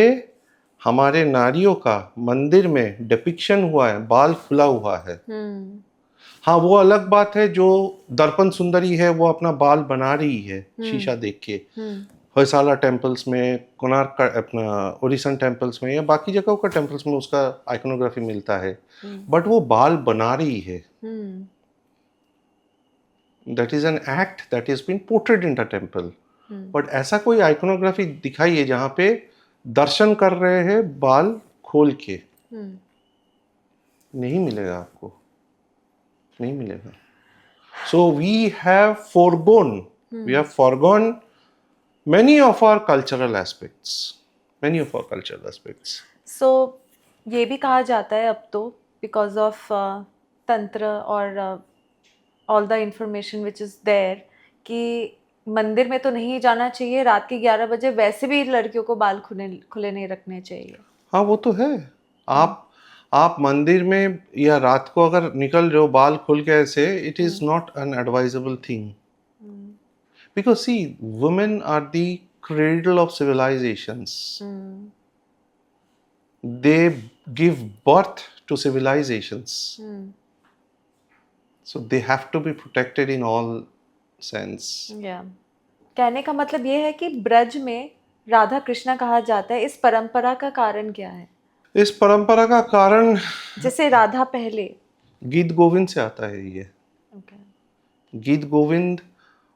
हमारे नारियों का मंदिर में डिपिक्शन हुआ है, बाल खुला हुआ है। हाँ, वो अलग बात है जो दर्पण सुंदरी है वो अपना बाल बना रही है शीशा देख के, होयसाला टेम्पल्स में, कोणार्क का, अपना ओरिसन टेम्पल्स में या बाकी जगहों का टेम्पल्स में उसका आइकोनोग्राफी मिलता है, बट वो बाल बना रही है। That is an act that has been portrayed in the temple. But ऐसा कोई आइकोनोग्राफी दिखाइए जहाँ पे दर्शन कर रहे हैं बाल खोल के, नहीं मिलेगा आपको, नहीं मिलेगा। So we have foregone many of our cultural aspects, many of our cultural aspects. So ये भी कहा जाता है अब तो because of तंत्र और all the information which is there कि मंदिर में तो नहीं जाना चाहिए रात के 11 बजे, वैसे भी लड़कियों को बाल खुले नहीं रखने चाहिए। हाँ, वो तो है। आप मंदिर में या रात को अगर निकल रहे हो बाल खुल के ऐसे, it is not an advisable thing. Because see, women are the cradle of civilizations. They give birth to civilizations. So they have to be protected in all sense. या कहने का मतलब ये है कि ब्रज में राधा कृष्णा कहा जाता है, इस परंपरा का कारण क्या है? इस परंपरा का कारण जैसे राधा पहले गीत गोविंद से आता है ये. गीत Govind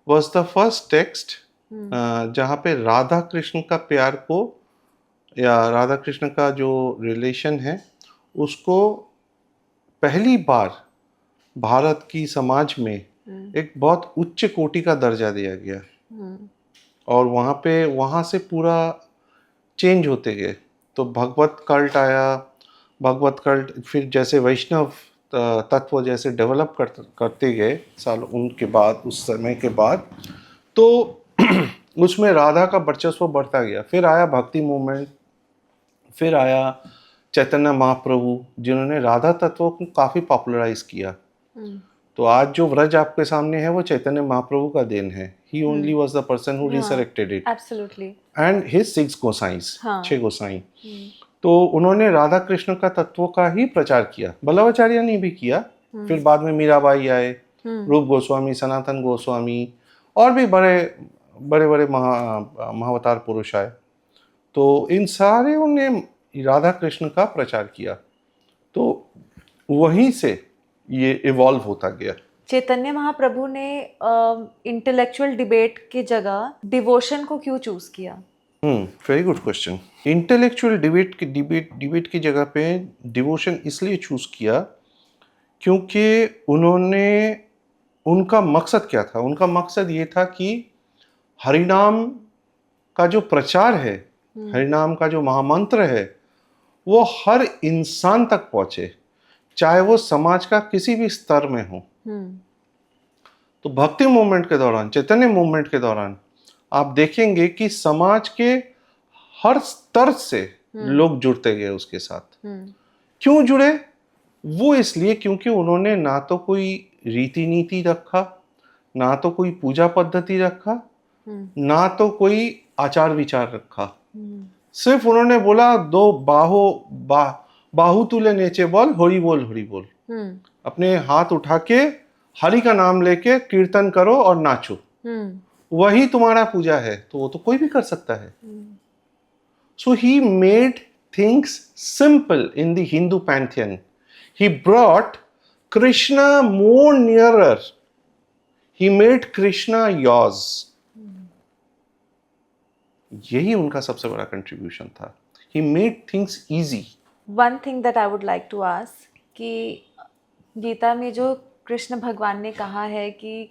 was the first text जहाँ पे राधा कृष्ण का प्यार को या राधा कृष्ण का जो रिलेशन है उसको पहली बार भारत की समाज में एक बहुत उच्च कोटि का दर्जा दिया गया. और वहाँ से पूरा चेंज होते गए. तो भगवत कल्ट आया. भगवत कल्ट फिर जैसे वैष्णव तत्व जैसे डेवलप करते गए साल उनके बाद, उस समय के बाद, तो उसमें राधा का वर्चस्व बढ़ता गया. फिर आया भक्ति मूवमेंट, फिर आया चैतन्य महाप्रभु जिन्होंने राधा तत्व को काफ़ी पॉपुलराइज किया. तो आज जो व्रज आपके सामने है वो चैतन्य महाप्रभु का देन है. He only was the person who resurrected it. Absolutely. And his 6 Gosain, हाँ. 6 गोसाईं. तो उन्होंने राधा कृष्ण का तत्व का ही प्रचार किया. वल्लभाचार्य ने भी किया. फिर बाद में मीराबाई आए, रूप गोस्वामी, सनातन गोस्वामी और भी बड़े बड़े महाअवतार पुरुष आए. तो इन सारे ने राधा कृष्ण का प्रचार किया. तो वहीं से ये इवॉल्व होता गया. चैतन्य महाप्रभु ने इंटेलेक्चुअल डिबेट की जगह डिवोशन को क्यों चूज किया? Very good question. Intellectual debate की जगह पे डिवोशन इसलिए चूज किया क्योंकि उनका मकसद क्या था? उनका मकसद ये था कि हरिनाम का जो प्रचार है, हरिनाम का जो महामंत्र है, वो हर इंसान तक पहुंचे, चाहे वो समाज का किसी भी स्तर में हो. तो भक्ति मूवमेंट के दौरान, चैतन्य मूवमेंट के दौरान आप देखेंगे कि समाज के हर स्तर से लोग जुड़ते गए उसके साथ. क्यों जुड़े? वो इसलिए क्योंकि उन्होंने ना तो कोई रीति नीति रखा, ना तो कोई पूजा पद्धति रखा, ना तो कोई आचार विचार रखा. सिर्फ उन्होंने बोला दो बाहु तुले नीचे बोल, हरि बोल हरि बोल. अपने हाथ उठा के हरि का नाम लेके कीर्तन करो और नाचो. वही तुम्हारा पूजा है. तो वो तो कोई भी कर सकता है. So he made things simple in the Hindu pantheon. He brought Krishna more nearer. He made Krishna yours. यही उनका सबसे बड़ा कंट्रीब्यूशन था. He made things easy. One thing that I would like to ask कि गीता में जो कृष्ण भगवान ने कहा है कि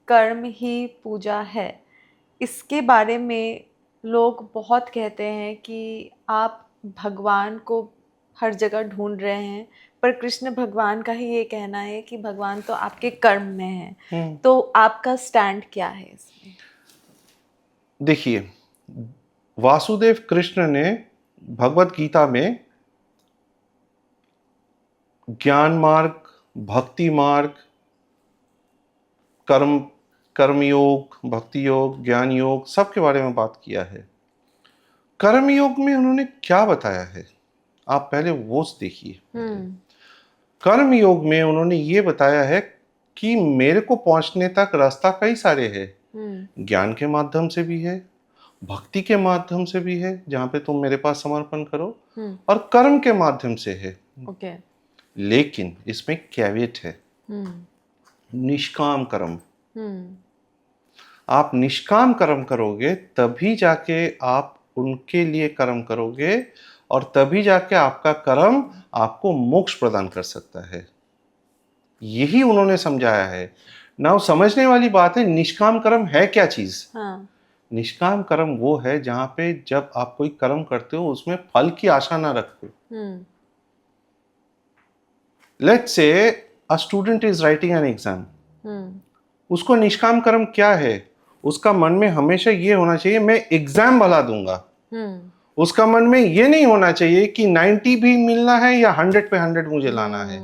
कर्म ही पूजा है, इसके बारे में लोग बहुत कहते हैं कि आप भगवान को हर जगह ढूंढ रहे हैं, पर कृष्ण भगवान का ही ये कहना है कि भगवान तो आपके कर्म में है. तो आपका स्टैंड क्या है इसमें? देखिए, वासुदेव कृष्ण ने भगवत गीता में ज्ञान मार्ग, भक्ति मार्ग, कर्म योग, भक्ति योग, ज्ञान योग, सबके बारे में बात किया है. कर्म योग में उन्होंने क्या बताया है आप पहले वो देखिए. कर्म योग में उन्होंने ये बताया है कि मेरे को पहुंचने तक रास्ता कई सारे हैं. ज्ञान के माध्यम से भी है, भक्ति के माध्यम से भी है जहाँ पे तुम मेरे पास समर्पण करो, और कर्म के माध्यम से है. लेकिन इसमें कैवेट है, निष्काम कर्म. आप निष्काम कर्म करोगे तभी जाके आप उनके लिए कर्म करोगे, और तभी जाके आपका कर्म आपको मोक्ष प्रदान कर सकता है. यही उन्होंने समझाया है. ना समझने वाली बात है, निष्काम कर्म है क्या चीज? निष्काम कर्म वो है जहां पे जब आप कोई कर्म करते हो उसमें फल की आशा ना रखो. Let's say a student is writing an exam. उसको निष्काम कर्म क्या है? उसका मन में हमेशा ये होना चाहिए मैं एग्जाम भला दूंगा. उसका मन में ये नहीं होना चाहिए कि 90 भी मिलना है या 100 पे 100 मुझे लाना है.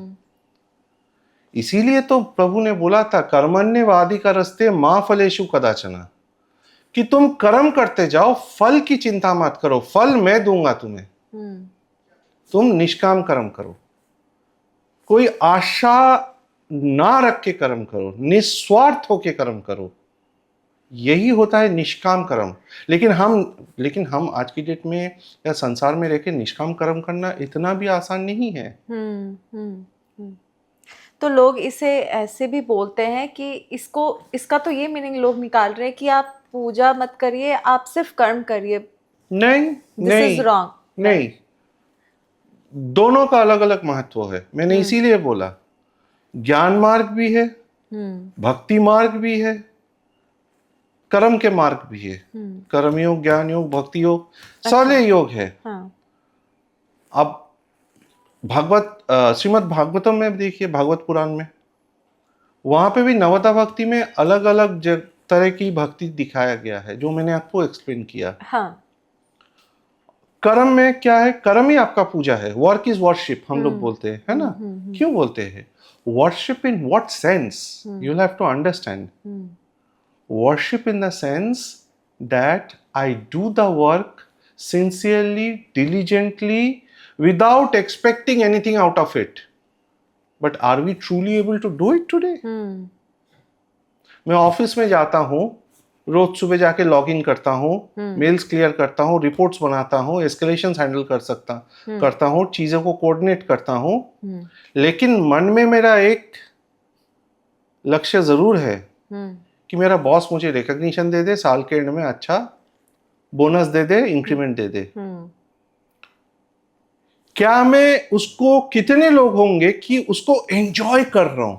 इसीलिए तो प्रभु ने बोला था कर्मण्यवाधिकारस्ते मा फलेषु कदाचन. कि तुम कर्म करते जाओ, फल की चिंता मत करो, फल मैं दूंगा तुम्हें। तुम निष्काम कर्म करो, कोई आशा ना रख के कर्म करो, निस्वार्थ होके कर्म करो। यही होता है निष्काम कर्म। लेकिन हम आज की डेट में या संसार में रह के निष्काम कर्म करना इतना भी आसान नहीं है। तो लोग इसे ऐसे भी बोलते हैं कि इसका तो ये मीनिंग लोग निकाल रहे हैं कि आप पूजा मत करिए, आप सिर्फ कर्म करिए। नहीं, दिस इज रॉन्ग। नहीं, दोनों का अलग अलग महत्व है। मैंने इसीलिए बोला ज्ञान मार्ग भी है, भक्ति मार्ग भी है, कर्म के मार्ग भी है। कर्म योग, ज्ञान योग, भक्ति योग, सारे योग है। हाँ। अब श्रीमद् भागवतम में देखिए, भागवत पुराण में, वहां पे भी नवता भक्ति में अलग अलग तरह की भक्ति दिखाया गया है, जो मैंने आपको एक्सप्लेन किया। हाँ। कर्म में क्या है? कर्म ही आपका पूजा है। वर्क इज वर्शिप हम लोग बोलते हैं, है ना? क्यों बोलते हैं? Worship in what sense? You have to understand. Worship in the sense that I do the work sincerely, diligently, without expecting anything out of it. But are we truly able to do it today? मैं office में जाता हूँ, रोज सुबह जाके log in करता हूँ, mails clear करता हूँ, रिपोर्ट्स बनाता हूँ, एस्केलेशंस हैंडल करता हूँ, चीजों को कोऑर्डिनेट करता हूँ, लेकिन मन में मेरा एक लक्ष्य जरूर है कि मेरा बॉस मुझे रिकॉग्निशन दे दे, साल के एंड में अच्छा बोनस दे दे, इंक्रीमेंट दे दे। क्या मैं उसको, कितने लोग होंगे कि उसको एंजॉय कर रहा हूं,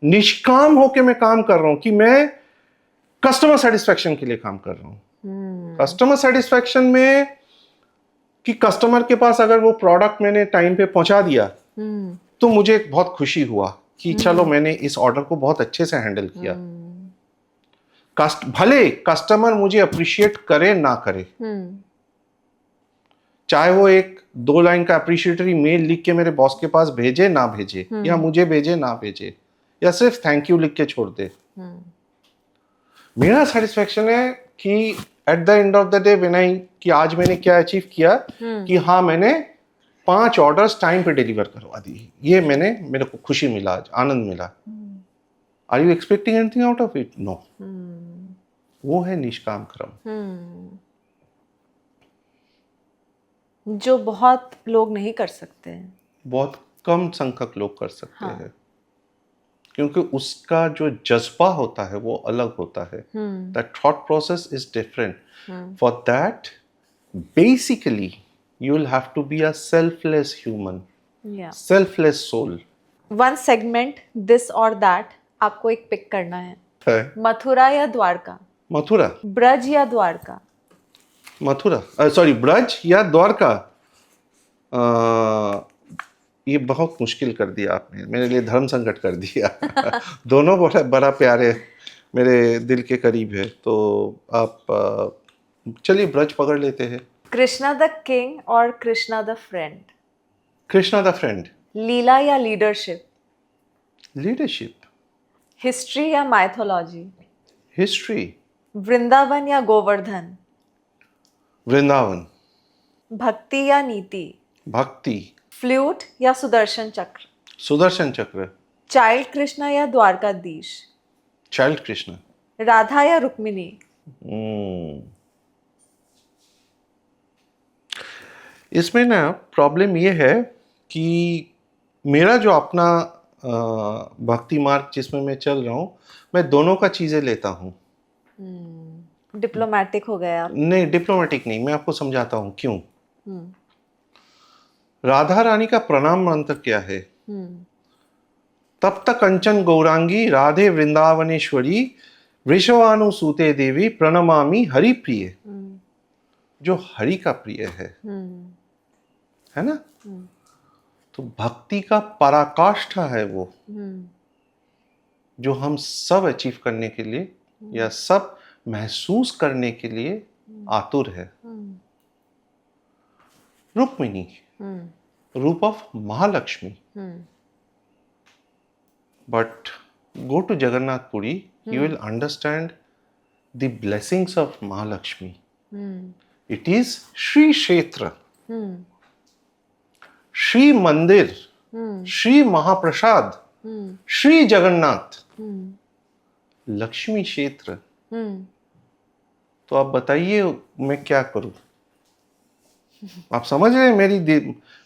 निष्काम होके मैं काम कर रहा हूं, कि मैं कस्टमर सेटिस्फेक्शन के लिए काम कर रहा हूं। कस्टमर सेटिस्फेक्शन में कि कस्टमर के पास अगर वो प्रोडक्ट मैंने टाइम पे पहुंचा दिया तो मुझे बहुत खुशी हुआ कि चलो मैंने इस ऑर्डर को बहुत अच्छे से हैंडल किया। भले कस्टमर मुझे अप्रिशिएट करे ना करे, चाहे वो एक 2 लाइन का अप्रिशिएटरी मेल लिख के मेरे बॉस के पास भेजे ना भेजे, या मुझे भेजे ना भेजे, या सिर्फ थैंक यू लिख के छोड़ दे, मेरा सेटिस्फेक्शन है कि at the end of the day कि आज मैंने क्या अचीव किया, कि हाँ मैंने 5 ऑर्डर्स टाइम पे डिलीवर करवा दी, ये मेरे को खुशी मिला, आज आनंद मिला। Are you expecting anything out of it? No. वो है निष्काम कर्म, जो बहुत लोग नहीं कर सकते हैं, बहुत कम संख्यक लोग कर सकते हैं, क्योंकि उसका जो जज्बा होता है वो अलग होता है। The thought process is different. For that basically you will have to be a selfless human, selfless soul. One segment, this or that, आपको एक पिक करना है। मथुरा या द्वारका? मथुरा। ब्रज या द्वारका? मथुरा, सॉरी, ब्रज या द्वारका? ये बहुत मुश्किल कर दिया आपने, मेरे लिए धर्म संकट कर दिया। दोनों बड़ा प्यारे, मेरे दिल के करीब है, तो आप चलिए ब्रज पकड़ लेते हैं। कृष्णा द किंग और Krishna the friend? Krishna the friend. लीला या लीडरशिप? लीडरशिप। हिस्ट्री या माइथोलॉजी? हिस्ट्री। वृंदावन या गोवर्धन? वृंदावन। भक्ति या नीति? भक्ति। फ्लूट या सुदर्शन चक्र? सुदर्शन चक्र। चाइल्ड कृष्णा या द्वारकाधीश? चाइल्ड कृष्णा। राधा या रुक्मिणी? इसमें ना प्रॉब्लम ये है कि मेरा जो अपना भक्ति मार्ग जिसमें मैं चल रहा हूँ, मैं दोनों का चीज़ें लेता हूँ। डिप्लोमेटिक हो गया आप? नहीं, डिप्लोमेटिक नहीं, मैं आपको समझाता हूँ क्यों। राधा रानी का प्रणाम मंत्र क्या है? तप्त कंचन गौरांगी राधे वृंदावनेश्वरी वृषभानुसूते देवी प्रणमामि हरि प्रिय। जो हरि का प्रिय है ना? तो भक्ति का पराकाष्ठा है वो, जो हम सब अचीव करने के लिए या सब महसूस करने के लिए आतुर है। रुक्मिणी, रूप of Mahalakshmi. But go to Jagannath Puri, you will understand the blessings of Mahalakshmi. It is Shri Kshetra, Shri Mandir, Shri Mahaprasad, Shri Jagannath, Lakshmi क्षेत्र। तो आप बताइए मैं क्या करूं? आप समझ रहे हैं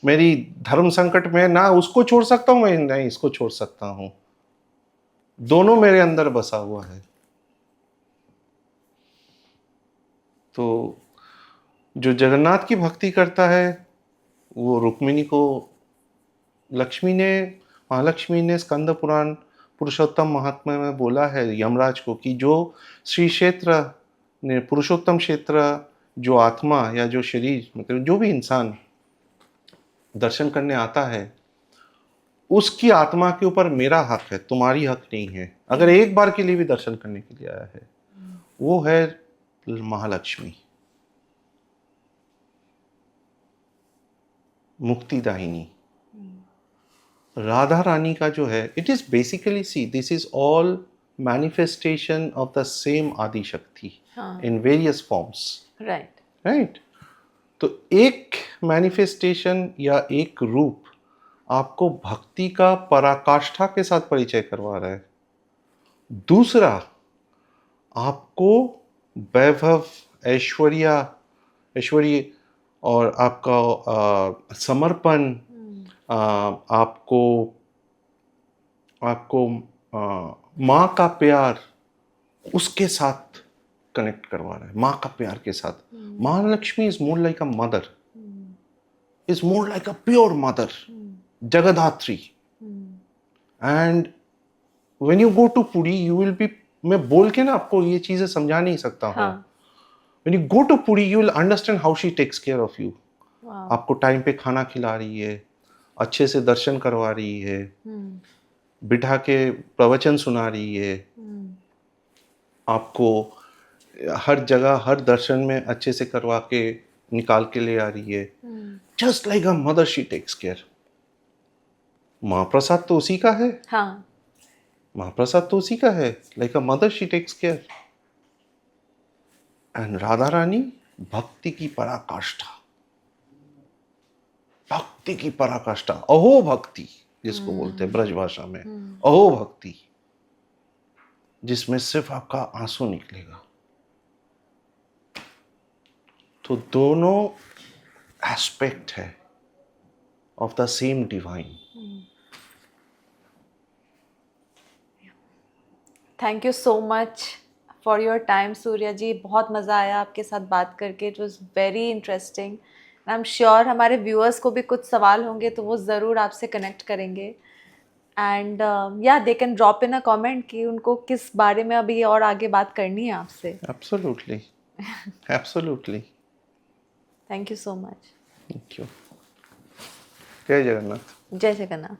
मेरी धर्म संकट में ना उसको छोड़ सकता हूं मैं, नहीं इसको छोड़ सकता हूं। दोनों मेरे अंदर बसा हुआ है। तो जो जगन्नाथ की भक्ति करता है वो रुक्मिणी को, महालक्ष्मी ने स्कंद पुराण पुरुषोत्तम महात्म्य में बोला है यमराज को कि जो श्री क्षेत्र ने पुरुषोत्तम क्षेत्र, जो आत्मा या जो शरीर, मतलब जो भी इंसान दर्शन करने आता है उसकी आत्मा के ऊपर मेरा हक है, तुम्हारी हक नहीं है। अगर एक बार के लिए भी दर्शन करने के लिए आया है वो है महालक्ष्मी, मुक्तिदायिनी। राधा रानी का जो है, it is basically, see this is all manifestation of the same आदि शक्ति इन वेरियस फॉर्म्स, राइट। तो एक मैनिफेस्टेशन या एक रूप आपको भक्ति का पराकाष्ठा के साथ परिचय करवा रहा है, दूसरा आपको वैभव, ऐश्वर्य और आपका समर्पण, आपको माँ का प्यार उसके साथ कनेक्ट करवा रहा है, माँ का प्यार के साथ। Mahalakshmi is more like a mother, is more like a pure mother, Jagaddhatri. And when you go to Puri you will be, मैं बोल के ना आपको ये चीजें समझा नहीं सकता हूँ। When you go to Puri you will understand how she takes care of you. आपको टाइम पे खाना खिला रही है, अच्छे से दर्शन करवा रही है, बिठा के प्रवचन सुना रही है, आपको हर जगह हर दर्शन में अच्छे से करवा के निकाल के ले आ रही है। Just like a mother she takes care. Mahaprasad तो उसी का है, महाप्रसाद तो उसी का है, like a mother she takes care. And Radha Rani भक्ति की पराकाष्ठा, भक्ति की पराकाष्ठा, अहो भक्ति जिसको बोलते हैं ब्रज भाषा में, अहो भक्ति, जिसमें सिर्फ आपका आंसू निकलेगा। तो दोनों एस्पेक्ट है of the same divine. Thank you so much for your time Surya ji, बहुत मज़ा आया आपके साथ बात करके। It was very interesting. I am sure हमारे व्यूअर्स को भी कुछ सवाल होंगे तो वो ज़रूर आपसे कनेक्ट करेंगे। एंड या they can drop in a comment कि उनको किस बारे में अभी और आगे बात करनी है आपसे। Absolutely, absolutely. Thank you so much. Thank you. जय जगन्नाथ। जय जगन्नाथ।